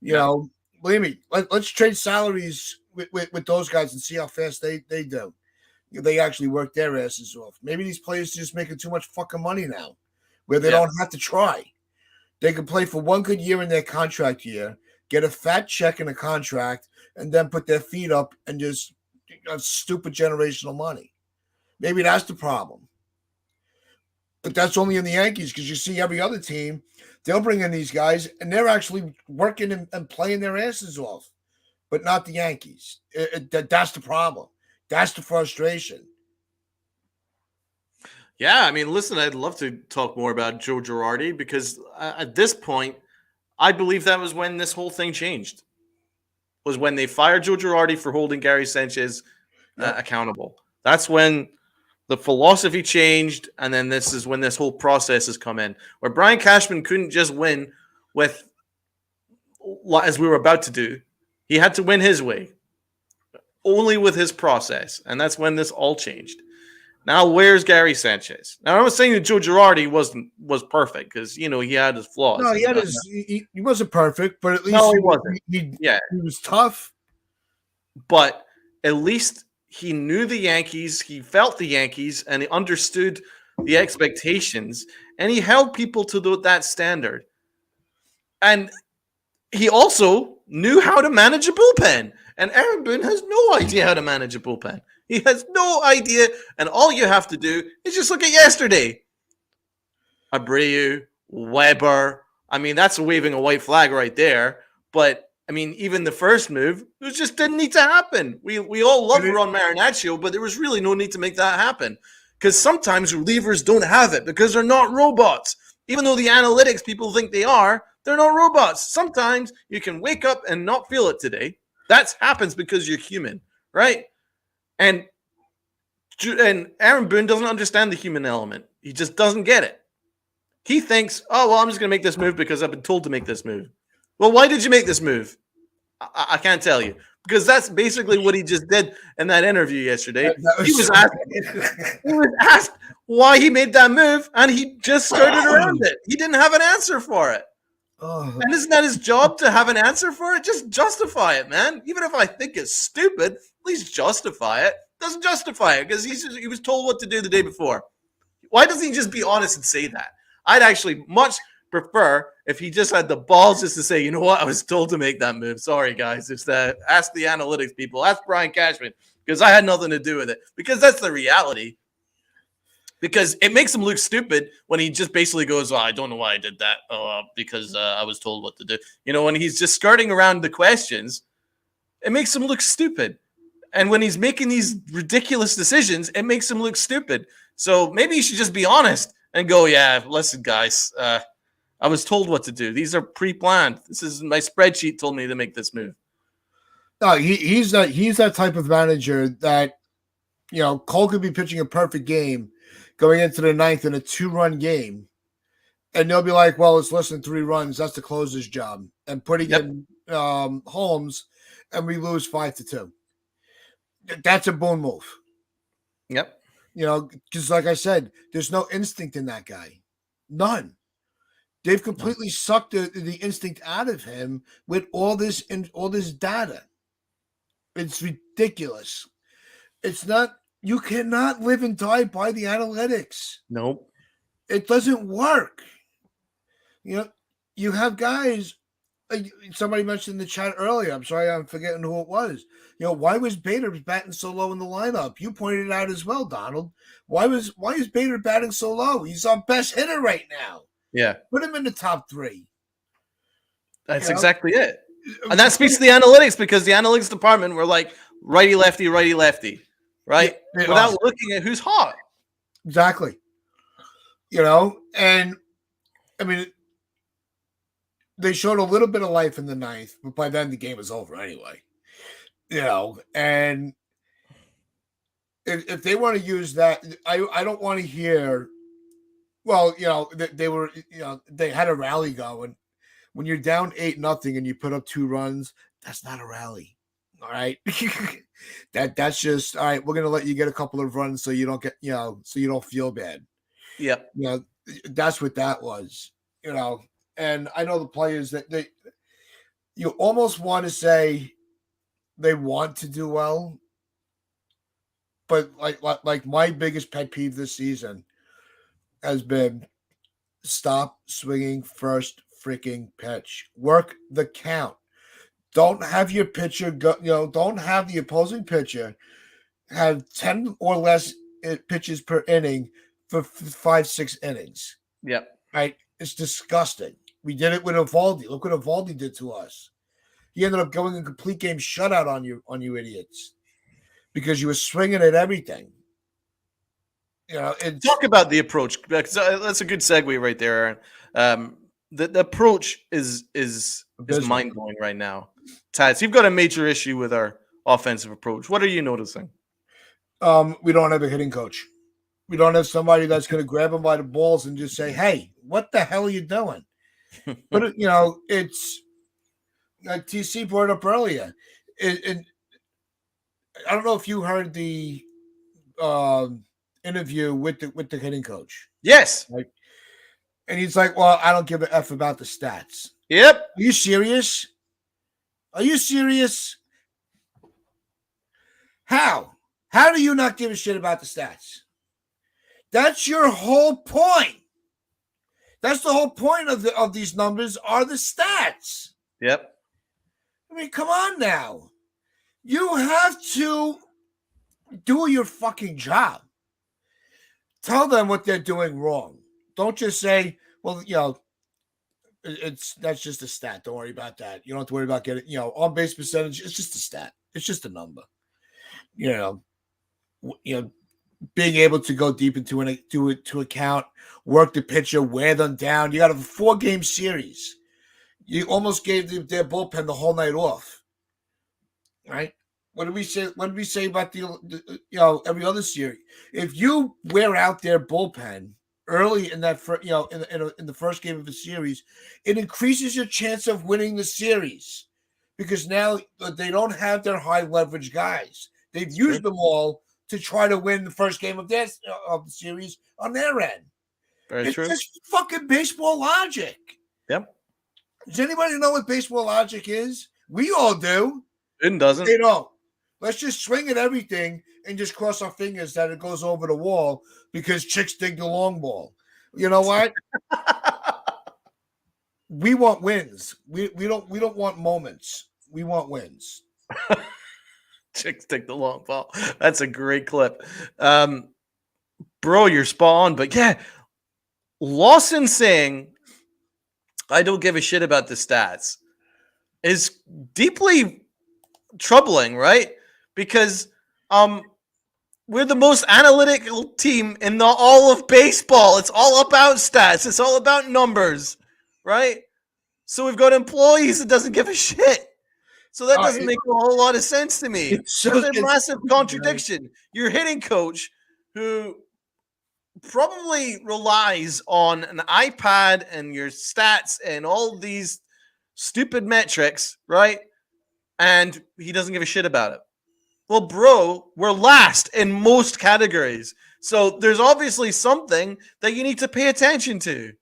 Believe me, let's trade salaries with those guys and see how fast they do. They actually work their asses off. Maybe these players are just making too much fucking money now where they don't have to try. They can play for one good year in their contract year, get a fat check in a contract, and then put their feet up and just stupid generational money. Maybe that's the problem. But that's only in the Yankees, because you see every other team, they'll bring in these guys and they're actually working and playing their asses off, but not the Yankees. That's the problem. That's the frustration.
Yeah, I mean, listen, I'd love to talk more about Joe Girardi because at this point, I believe that was when this whole thing changed. Was when they fired Joe Girardi for holding Gary Sanchez accountable. That's when the philosophy changed, and then this is when this whole process has come in, where Brian Cashman couldn't just win with, as we were about to do. He had to win his way, only with his process, and that's when this all changed. Now, where's Gary Sanchez? Now, I'm not saying that Joe Girardi was perfect because he had his flaws.
No, he wasn't perfect, but at least
he wasn't.
He was tough.
But at least he knew the Yankees, he felt the Yankees, and he understood the expectations, and he held people to that standard. And he also knew how to manage a bullpen. And Aaron Boone has no idea how to manage a bullpen. He has no idea, and all you have to do is just look at yesterday. Abreu, Weber. I mean, that's waving a white flag right there. But I mean, even the first move, it just didn't need to happen. We all love Ron Marinaccio, but there was really no need to make that happen. Because sometimes relievers don't have it because they're not robots. Even though the analytics people think they're not robots. Sometimes you can wake up and not feel it today. That happens because you're human, right? And Aaron Boone doesn't understand the human element. He just doesn't get it. He thinks, oh, well, I'm just going to make this move because I've been told to make this move. Well, why did you make this move? I can't tell you. Because that's basically what he just did in that interview yesterday. He was asked why he made that move, and he just skirted around it. He didn't have an answer for it. And isn't that his job to have an answer for it? Just justify it, man. Even if I think it's stupid, at least justify it. Doesn't justify it because he was told what to do the day before. Why doesn't he just be honest and say that? I'd actually much prefer if he just had the balls just to say, you know what, I was told to make that move. Sorry, guys. It's that. Ask the analytics people. Ask Brian Cashman because I had nothing to do with it. Because that's the reality. Because it makes him look stupid when he just basically goes, I don't know why I did that. Because I was told what to do. You know, when he's just skirting around the questions, it makes him look stupid. And when he's making these ridiculous decisions, it makes him look stupid. So maybe you should just be honest and go, yeah, listen, guys, I was told what to do. These are pre-planned. This is my spreadsheet told me to make this move.
No, he's that type of manager that, you know, Cole could be pitching a perfect game going into the ninth in a 2-run game. And they'll be like, well, it's less than 3 runs. That's the closer's job. And putting in Holmes, and we lose 5-2. That's a Boone move.
Yep.
You know, because like I said, there's no instinct in that guy. None. They've completely sucked the instinct out of him with all this data. It's ridiculous. It's not. You cannot live and die by the analytics.
Nope.
It doesn't work. You know, you have guys. Like somebody mentioned in the chat earlier. I'm sorry, I'm forgetting who it was. You know, why was Bader batting so low in the lineup? You pointed it out as well, Donald. Why is Bader batting so low? He's our best hitter right now.
Yeah.
Put him in the top 3.
That's exactly it. And that speaks to the analytics because the analytics department were like righty, lefty, right? Without looking at who's hot.
Exactly. You know, and I mean, they showed a little bit of life in the ninth, but by then the game was over anyway. You know, and if they want to use that, I don't want to hear. Well, you know, they had a rally going. When you're down 8-0 and you put up 2 runs, that's not a rally. All right, that's just all right. We're gonna let you get a couple of runs so you don't get, you know, so you don't feel bad.
Yeah,
you know, that's what that was. You know, and I know the players that you almost want to say they want to do well, but like my biggest pet peeve this season has been stop swinging first freaking pitch. Work the count. Don't have your pitcher go, you know, don't have the opposing pitcher have 10 or less pitches per inning for 5-6 innings.
Yep.
Right? It's disgusting. We did it with Evaldi. Look what Evaldi did to us. He ended up going a complete game shutout on you idiots because you were swinging at everything. You know,
talk about the approach because that's a good segue right there, Aaron. The approach is mind blowing right now. Tats, you've got a major issue with our offensive approach. What are you noticing?
We don't have a hitting coach. We don't have somebody that's going to grab him by the balls and just say, "Hey, what the hell are you doing?" But you know, it's like TC brought up earlier. I don't know if you heard the interview with the hitting coach.
Yes.
Like, and he's like, "Well, I don't give a F about the stats."
Yep.
Are you serious? Are you serious? How? How do you not give a shit about the stats? That's your whole point. That's the whole point of these numbers are the stats.
Yep.
I mean, come on now. You have to do your fucking job. Tell them what they're doing wrong. Don't just say, well, you know, That's just a stat. Don't worry about that. You don't have to worry about getting, on base percentage. It's just a stat. It's just a number. You know, being able to go deep into to account, work the pitcher, wear them down. You got a 4-game series. You almost gave their bullpen the whole night off, right? What did we say? What did we say about the every other series? If you wear out their bullpen early in that in the first game of the series, it increases your chance of winning the series because now they don't have their high leverage guys. They've used them all to try to win the first game of the series on their end.
Very true.
It's just fucking baseball logic.
Yep.
Does anybody know what baseball logic is? We all do.
It doesn't.
They don't. Let's just swing at everything and just cross our fingers that it goes over the wall because chicks dig the long ball. You know what? We want wins. We don't want moments. We want wins.
Chicks dig the long ball. That's a great clip. Bro, you're spot on. But yeah, Lawson saying, I don't give a shit about the stats is deeply troubling, right? Because we're the most analytical team in all of baseball. It's all about stats. It's all about numbers, right? So we've got employees that doesn't give a shit. So that doesn't make a whole lot of sense to me. It's a massive contradiction. Your hitting coach who probably relies on an iPad and your stats and all these stupid metrics, right? And he doesn't give a shit about it. Well, bro, we're last in most categories. So there's obviously something that you need to pay attention to.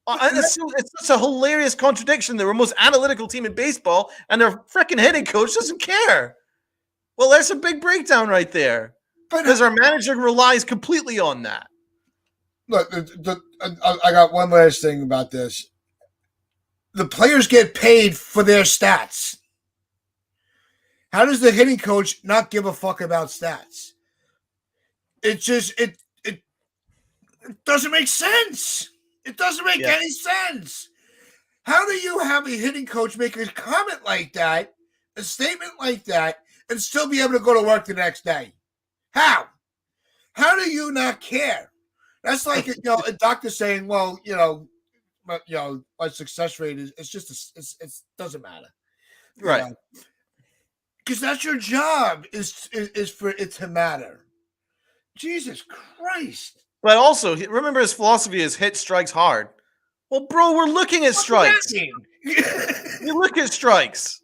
It's such a hilarious contradiction that we're the most analytical team in baseball and their freaking hitting coach doesn't care. Well, there's a big breakdown right there. Because our manager relies completely on that.
Look, I got one last thing about this. The players get paid for their stats. How does the hitting coach not give a fuck about stats? It just it doesn't make sense. It doesn't make any sense. How do you have a hitting coach make a comment like that, a statement like that, and still be able to go to work the next day? How? How do you not care? That's like a doctor saying, "Well, my success rate is it doesn't matter,
right?"
Because that's your job is for it to matter. Jesus Christ!
But also, remember his philosophy is hit strikes hard. Well, bro, we're looking at strikes. We look at strikes,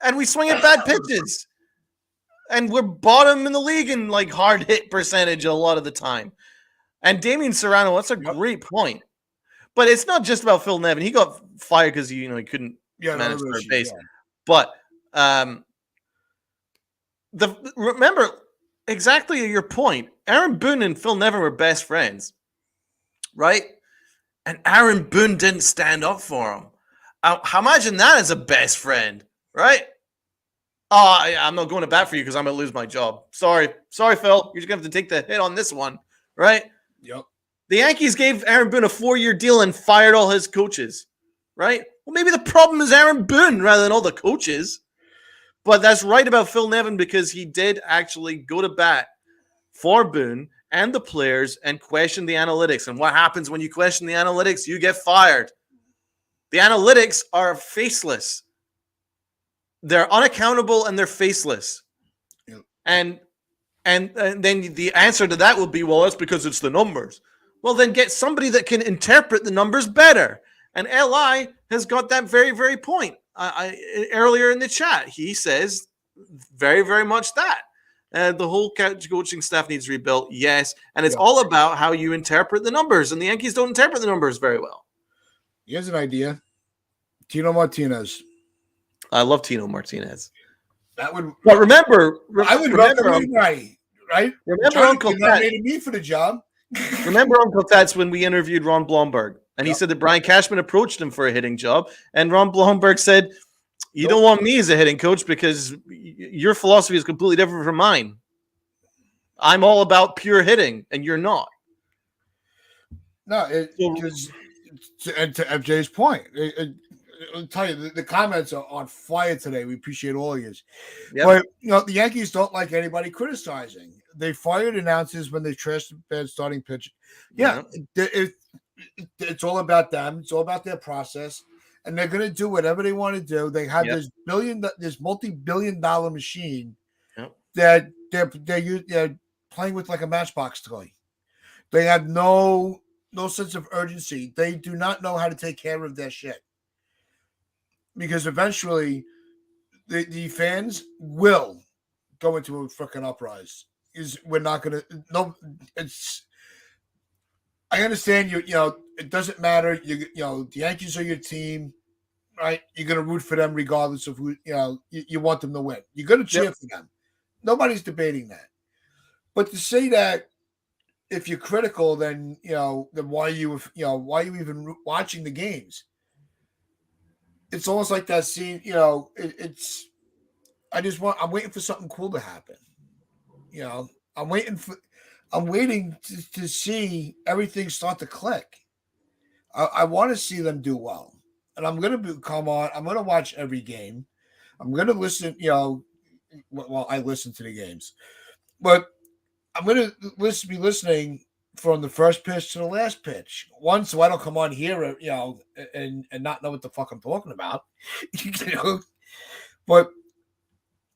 and we swing at bad pitches. And we're bottom in the league in like hard hit percentage a lot of the time. And Damian Serrano, that's a great point. But it's not just about Phil Nevin. He got fired because he couldn't manage third base. Yeah. But remember exactly your point. Aaron Boone and Phil Nevin were best friends, right? And Aaron Boone didn't stand up for him. Imagine that as a best friend, right? Oh, I'm not going to bat for you because I'm going to lose my job. Sorry, Phil. You're just going to have to take the hit on this one, right?
Yep.
The Yankees gave Aaron Boone a 4-year deal and fired all his coaches, right? Well, maybe the problem is Aaron Boone rather than all the coaches. But that's right about Phil Nevin because he did actually go to bat for Boone and the players and question the analytics. And what happens when you question the analytics? You get fired. The analytics are faceless. They're unaccountable and they're faceless. Yep. And then the answer to that will be, well, that's because it's the numbers. Well, then get somebody that can interpret the numbers better. And LI has got that very, very point. Earlier in the chat, he says very, very much that. The whole coaching staff needs rebuilt, yes. And it's all about how you interpret the numbers. And the Yankees don't interpret the numbers very well.
Here's an idea. Tino Martinez.
I love Tino Martinez.
That would.
But remember,
I would remember anybody, right?
Remember Uncle Tat
nominated me for the job.
Remember Uncle Tat's when we interviewed Ron Blomberg, and he said that Brian Cashman approached him for a hitting job, and Ron Blomberg said, "You don't want me as a hitting coach because your philosophy is completely different from mine. I'm all about pure hitting, and you're not."
No, because to FJ's point, I'll tell you, the comments are on fire today. We appreciate all of you.
Yep.
But the Yankees don't like anybody criticizing. They fired announcers when they trashed the bad starting pitch. Yeah, it's all about them. It's all about their process, and they're going to do whatever they want to do. They have this multi-billion-dollar machine that they're playing with like a matchbox toy. They have no sense of urgency. They do not know how to take care of their shit. Because eventually the fans will go into a freaking uprise. We're not gonna I understand it doesn't matter. The Yankees are your team, right? You're gonna root for them regardless of who you want them to win. You're gonna cheer for them. Nobody's debating that. But to say that if you're critical, then why are you even watching the games? It's almost like that scene, I'm waiting for something cool to happen. I'm waiting to see everything start to click. I want to see them do well. And I'm going to I'm going to watch every game. I'm going to listen, I listen to the games, but I'm going to be listening from the first pitch to the last pitch. One, so I don't come on here, and not know what the fuck I'm talking about. But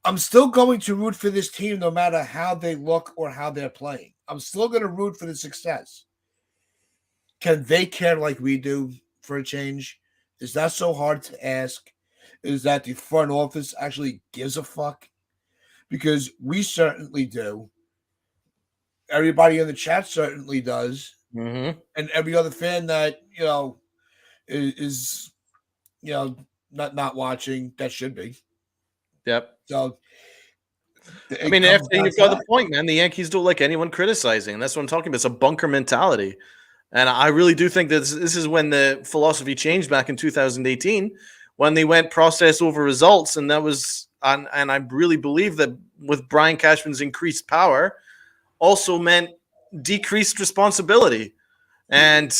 I'm still going to root for this team no matter how they look or how they're playing. I'm still going to root for the success. Can they care like we do for a change? Is that so hard to ask? Is that the front office actually gives a fuck? Because we certainly do. Everybody in the chat certainly does.
Mm-hmm.
And every other fan that, is not watching, that should be.
Yep.
So,
I mean, after you've got the point, man. The Yankees don't like anyone criticizing. And that's what I'm talking about. It's a bunker mentality. And I really do think that this is when the philosophy changed back in 2018, when they went process over results. And that was, and I really believe that with Brian Cashman's increased power also meant decreased responsibility. And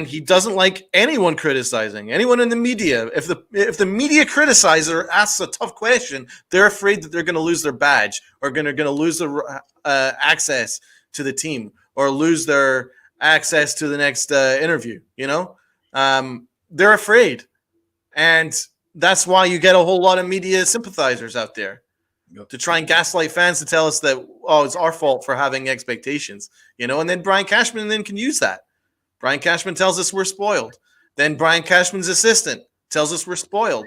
he doesn't like anyone criticizing, anyone in the media. If the media criticizes or asks a tough question, they're afraid that they're going to lose their badge or going to lose their access to the team or lose their access to the next interview. They're afraid, and that's why you get a whole lot of media sympathizers out there to try and gaslight fans to tell us that it's our fault for having expectations. And then Brian Cashman then can use that. Brian Cashman tells us we're spoiled. Then Brian Cashman's assistant tells us we're spoiled.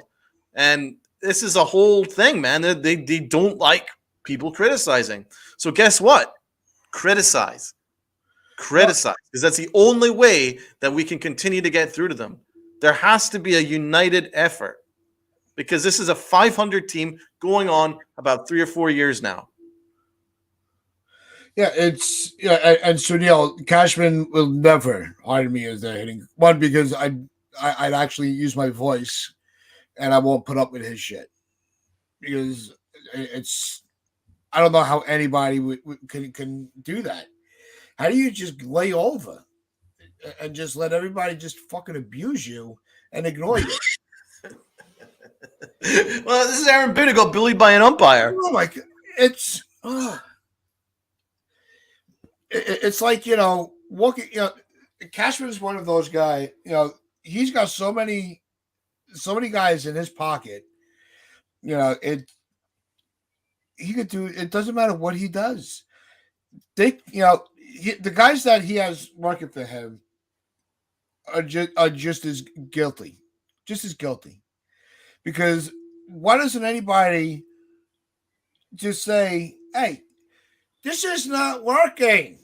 And this is a whole thing, man. They don't like people criticizing. So guess what? Criticize. Because that's the only way that we can continue to get through to them. There has to be a united effort because this is a 500 team going on about 3 or 4 years now.
Yeah, and so Cashman will never hire me as their hitting one because I'd actually use my voice, and I won't put up with his shit because I don't know how anybody can do that. How do you just lay over and just let everybody just fucking abuse you and ignore you?
Well, this is Aaron Boone got bullied by an umpire.
Oh my god, it's like walking. Cashman is one of those guys. He's got so many guys in his pocket. He could do. It doesn't matter what he does. The guys that he has working for him are just as guilty, because why doesn't anybody just say, "Hey, this is not working.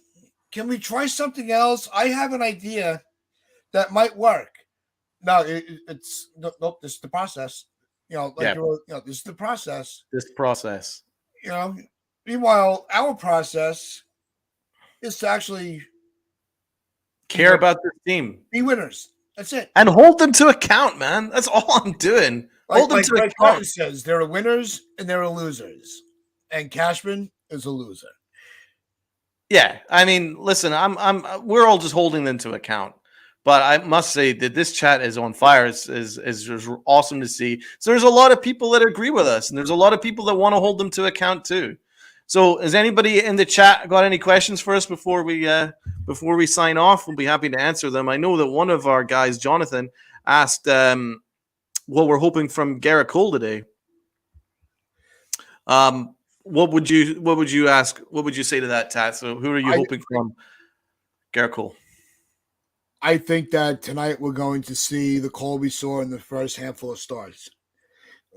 Can we try something else? I have an idea that might work." No, it's nope. This is the process. This is the process.
This process.
Meanwhile, our process is to actually
care about this team,
be winners. That's it,
and hold them to account, man. That's all I'm doing. Hold them to
account.
account.
Says there are winners and there are losers, and Cashman is a loser.
Yeah, I mean, listen, we're all just holding them to account. But I must say that this chat is on fire. Is just awesome to see. So there's a lot of people that agree with us, and there's a lot of people that want to hold them to account too. So has anybody in the chat got any questions for us before we sign off? We'll be happy to answer them. I know that one of our guys, Jonathan, asked what we're hoping from Garrett Cole today. What would you ask? What would you say to that, Tat? So who are you hoping from Garrett Cole?
I think that tonight we're going to see the Cole we saw in the first handful of starts.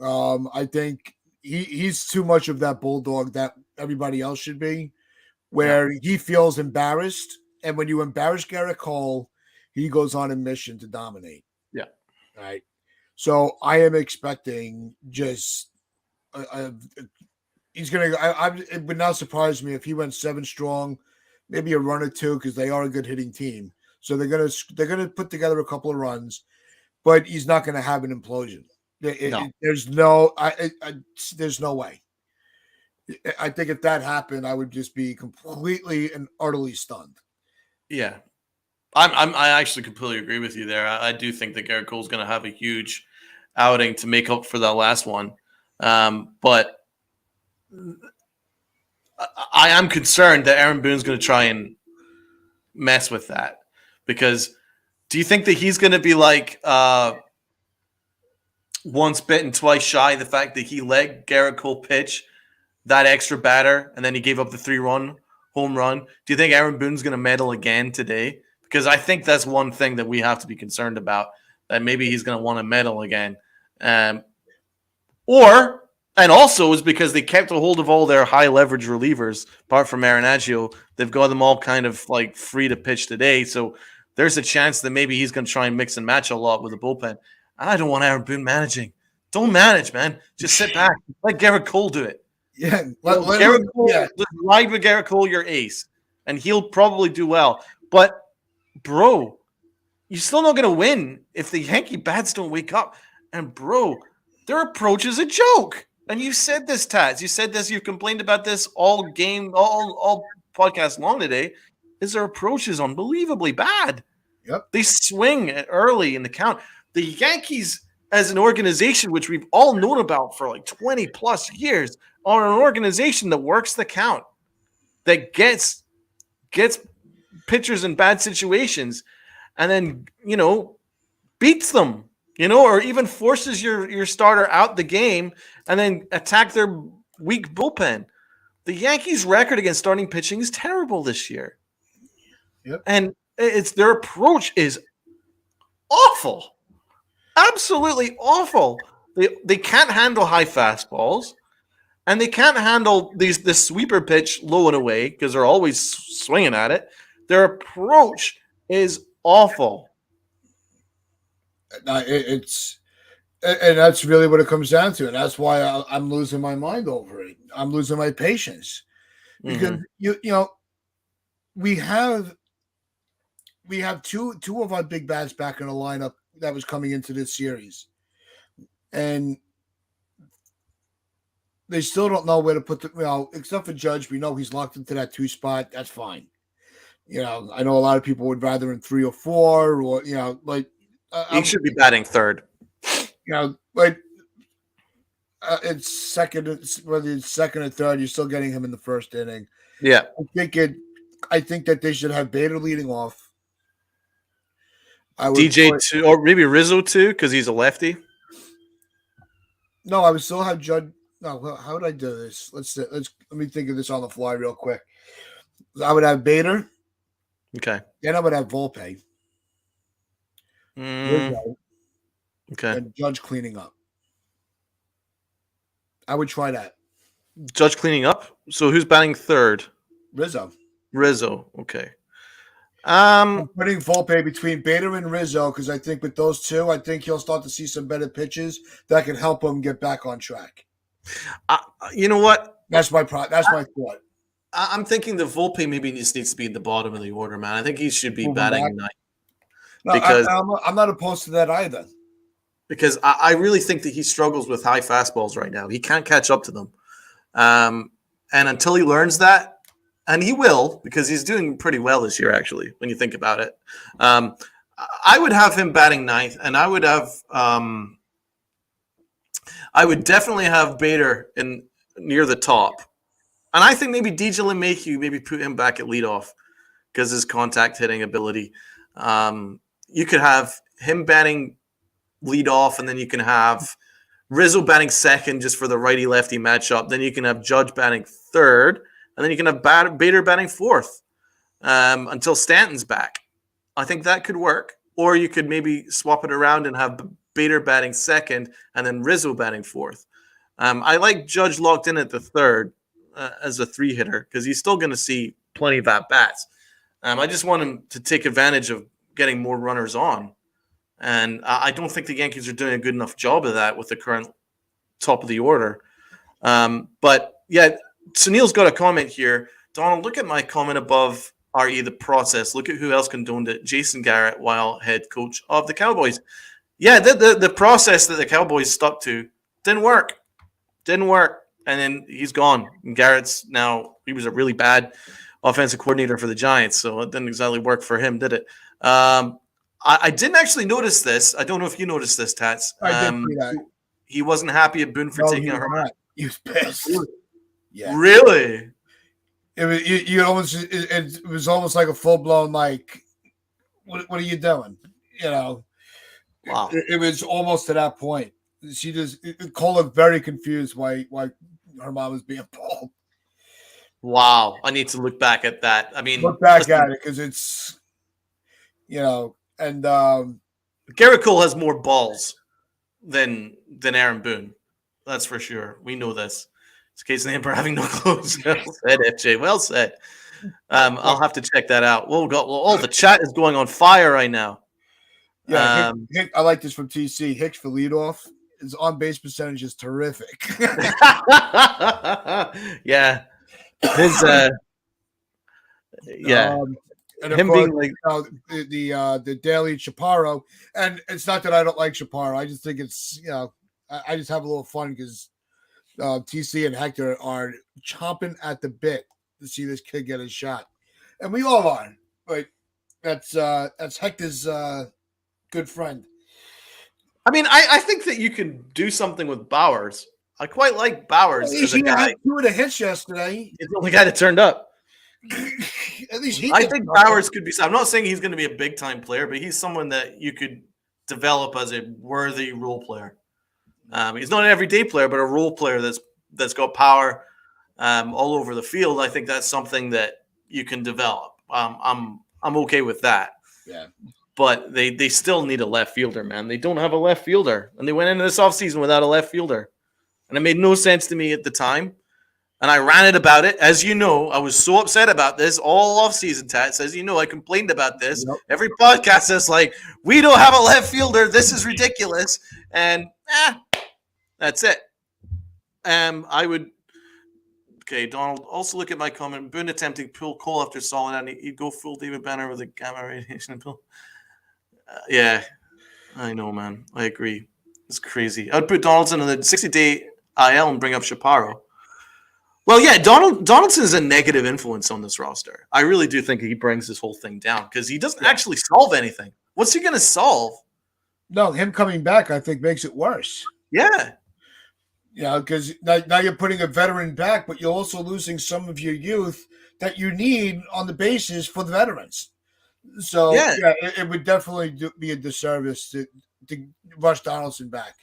I think he's too much of that bulldog that everybody else should be, where he feels embarrassed. And when you embarrass Garrett Cole, he goes on a mission to dominate.
Yeah.
Right. So I am expecting just he's going to, it would not surprise me if he went 7 strong, maybe a run or 2, because they are a good hitting team. So they're gonna put together a couple of runs, but he's not going to have an implosion. There's no way. I think if that happened, I would just be completely and utterly stunned.
Yeah, I actually completely agree with you there. I do think that Garrett Cole's going to have a huge outing to make up for that last one, but I am concerned that Aaron Boone's going to try and mess with that. Because do you think that he's going to be like once bitten, twice shy? The fact that he let Garrett Cole pitch that extra batter and then he gave up the 3-run home run. Do you think Aaron Boone's going to meddle again today? Because I think that's one thing that we have to be concerned about, that maybe he's going to want to meddle again. And also is because they kept a hold of all their high leverage relievers, apart from Marinaccio. They've got them all kind of like free to pitch today. So there's a chance that maybe he's going to try and mix and match a lot with the bullpen. I don't want Aaron Boone managing. Don't manage, man. Just sit back. Let Garrett Cole do it.
Yeah.
Garrett Cole, just ride with Garrett Cole, your ace. And he'll probably do well. But, bro, you're still not going to win if the Yankee bats don't wake up. And, bro, their approach is a joke. And you said this, Taz. You said this. You've complained about this all podcast long today. Is their approach is unbelievably bad.
Yep.
They swing early in the count. The Yankees, as an organization, which we've all known about for like 20 plus years, are an organization that works the count, that gets pitchers in bad situations, and then beats them. Or even forces your starter out the game and then attack their weak bullpen. The Yankees' record against starting pitching is terrible this year.
Yep.
And their approach is awful. Absolutely awful. They can't handle high fastballs, and they can't handle this sweeper pitch low and away because they're always swinging at it. Their approach is awful.
And that's really what it comes down to, and that's why I'm losing my mind over it. I'm losing my patience because we have two of our big bats back in the lineup that was coming into this series, and they still don't know where to put except for Judge. We know he's locked into that 2 spot. That's fine. I know a lot of people would rather in 3 or 4, or
he should be batting third.
It's second, whether it's second or third, you're still getting him in the first inning.
Yeah,
I think that they should have Bader leading off.
DJ too, or maybe Rizzo too, because he's a lefty.
No, I would still have Judd. No, how would I do this? Let me think of this on the fly real quick. I would have Bader.
Okay.
Then I would have Volpe.
Okay.
And Judge cleaning up. I would try that.
Judge cleaning up. So who's batting third?
Rizzo.
Okay.
I'm putting Volpe between Bader and Rizzo because I think with those two, I think he'll start to see some better pitches that can help him get back on track.
You know what?
That's my thought.
I'm thinking the Volpe maybe just needs to be in the bottom of the order, man. I think he should be batting ninth.
No, because I'm not opposed to that either.
Because I really think that he struggles with high fastballs right now. He can't catch up to them. And until he learns that, and he will, because he's doing pretty well this year, actually, when you think about it. I would have him batting ninth, and I would have I would definitely have Bader in near the top. And I think maybe DJ LeMahieu, maybe put him back at leadoff because his contact hitting ability. You could have him batting leadoff, and then you can have Rizzo batting second just for the righty lefty matchup. Then you can have Judge batting third, and then you can have Bader batting fourth until Stanton's back. I think that could work. Or you could maybe swap it around and have Bader batting second and then Rizzo batting fourth. I like Judge locked in at the third as a three hitter because he's still going to see plenty of at bats. I just want him to take advantage of getting more runners on. And I don't think the Yankees are doing a good enough job of that with the current top of the order. But yeah, Sunil's got a comment here. Donald, look at my comment above RE the process. Look at who else condoned it. Jason Garrett, while head coach of the Cowboys. Yeah, the process that the Cowboys stuck to didn't work. Didn't work. And then he's gone. And Garrett's now, he was a really bad offensive coordinator for the Giants, so it didn't exactly work for him, did it? I didn't actually notice this. I don't know if you noticed this, Tats.
I did see that.
He wasn't happy at Boone for taking a hurt.
He was pissed. Yeah.
Really?
It was it was almost like a full blown like, what are you doing? You know.
Wow.
It was almost to that point. Cole looked very confused why her mom was being pulled.
Wow. I need to look back at that. I mean,
look back at it because it's, and
Garrett Cole has more balls than Aaron Boone. That's for sure. We know this. It's a case of him for having no clothes. Well said, FJ. Well said. I'll have to check that out. The chat is going on fire right now.
Yeah, I like this from TC. Hicks for leadoff. His on base percentage is terrific.
Yeah, his
and
him
course,
being like
the daily Chaparro, and it's not that I don't like Chaparro. I just think it's I just have a little fun because TC and Hector are chomping at the bit to see this kid get a shot, and we all are. But that's Hector's good friend.
I mean, I think that you can do something with Bowers. I quite like Bowers as a guy.
He had 2 hits yesterday.
He's the only guy that turned up.
At least
I think Bowers could be. I'm not saying he's going to be a big time player, but he's someone that you could develop as a worthy role player. He's not an everyday player, but a role player that's got power all over the field. I think that's something that you can develop. I'm okay with that.
Yeah.
But they still need a left fielder, man. They don't have a left fielder. And they went into this offseason without a left fielder. And it made no sense to me at the time. And I ranted about it. As you know, I was so upset about this all offseason, Tats. As you know, I complained about this.
Yep.
Every podcast is like, we don't have a left fielder. This is ridiculous. And that's it. I would. Okay, Donald, also look at my comment. Boone attempting to pull Cole after Solid, and he'd go full David Banner with a gamma radiation pull. Yeah, I know, man. I agree. It's crazy. I'd put Donaldson in the 60-day IL and bring up Chaparro. Well, yeah, Donaldson is a negative influence on this roster. I really do think he brings this whole thing down because he doesn't actually solve anything. What's he going to solve?
No, him coming back, I think, makes it worse.
Yeah.
Yeah, because now you're putting a veteran back, but you're also losing some of your youth that you need on the bases for the veterans. So, it would definitely be a disservice to rush Donaldson back.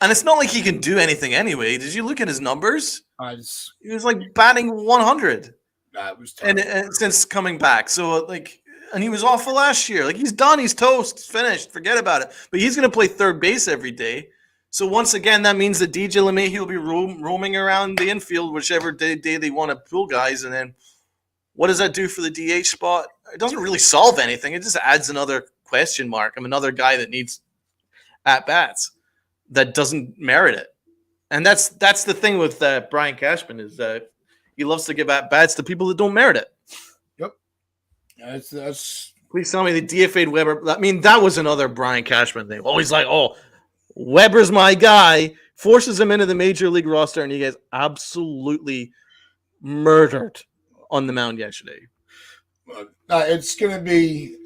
And it's not like he can do anything anyway. Did you look at his numbers? He was like batting 100.
That was
tough. And since coming back. So, and he was awful last year. Like, he's done. He's toast. He's finished. Forget about it. But he's going to play third base every day. So, once again, that means that DJ LeMahieu will be roaming around the infield whichever day they want to pull guys. And then what does that do for the DH spot? It doesn't really solve anything. It just adds another question mark. I'm another guy that needs at-bats that doesn't merit it. And that's the thing with Brian Cashman is that he loves to give at-bats to people that don't merit it.
Yep. That's.
Please tell me the DFA'd Weber. I mean, that was another Brian Cashman thing. Always like, Weber's my guy. Forces him into the major league roster, and he gets absolutely murdered on the mound yesterday.
It's going to be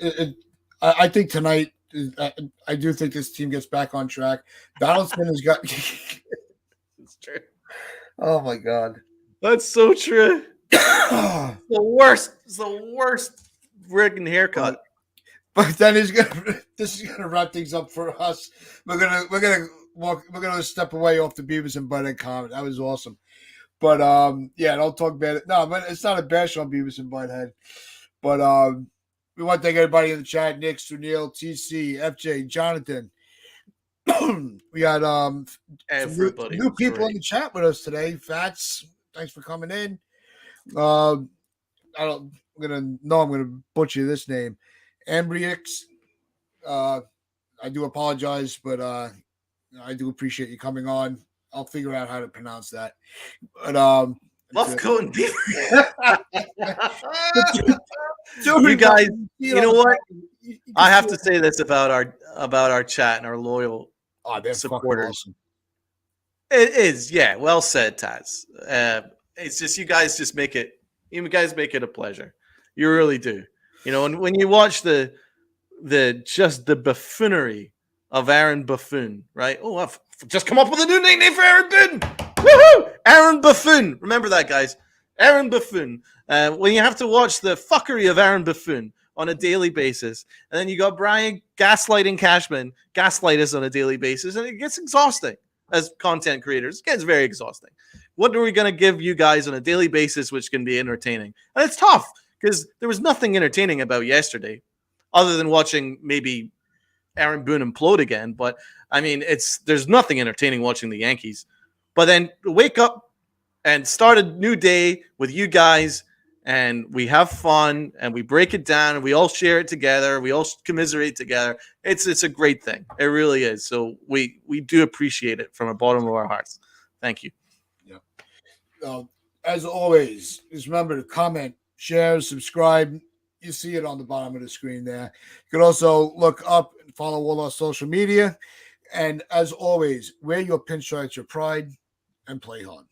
I think tonight, I do think this team gets back on track. Donaldson has got.
It's true.
Oh my god.
That's so true. The worst. It's the worst friggin' haircut.
But then this is gonna wrap things up for us. We're gonna step away off the Beavis and Butthead comment. That was awesome. But yeah, don't talk bad. No, but it's not a bash on Beavis and Butthead. But we want to thank everybody in the chat: Nick, Sunil, TC, FJ, Jonathan. We got some
Everybody.
new people
great.
in the chat with us today. Fats, thanks for coming in. I'm gonna butcher this name. Ambrix. I do apologize, but I do appreciate you coming on. I'll figure out how to pronounce that. But
Love Cone Beaver.
you
You guys, you know what?
You can
I have
see
to
it.
say this about our chat and our loyal
Oh, they're
supporters.
fucking awesome.
It is, yeah. Well said, Taz. It's just you guys make it a pleasure. You really do. You know, and when you watch the buffoonery of Aaron Buffoon, right? Oh, I've just come up with a new nickname for Aaron Buffoon. Woohoo! Aaron Buffoon. Remember that, guys. Aaron Buffoon. When you have to watch the fuckery of Aaron Buffoon on a daily basis, and then you got Brian gaslighting Cashman, gaslight us on a daily basis, and it gets exhausting as content creators. It gets very exhausting. What are we going to give you guys on a daily basis which can be entertaining? And it's tough because there was nothing entertaining about yesterday other than watching maybe Aaron Boone implode again. But I mean, there's nothing entertaining watching the Yankees. But then wake up and start a new day with you guys, and we have fun, and we break it down, and we all share it together. We all commiserate together. It's a great thing. It really is. So we do appreciate it from the bottom of our hearts. Thank you.
Yeah. As always, just remember to comment, share, subscribe. You see it on the bottom of the screen there. You can also look up and follow all our social media. And as always, wear your pinstripes, your pride, and play hard.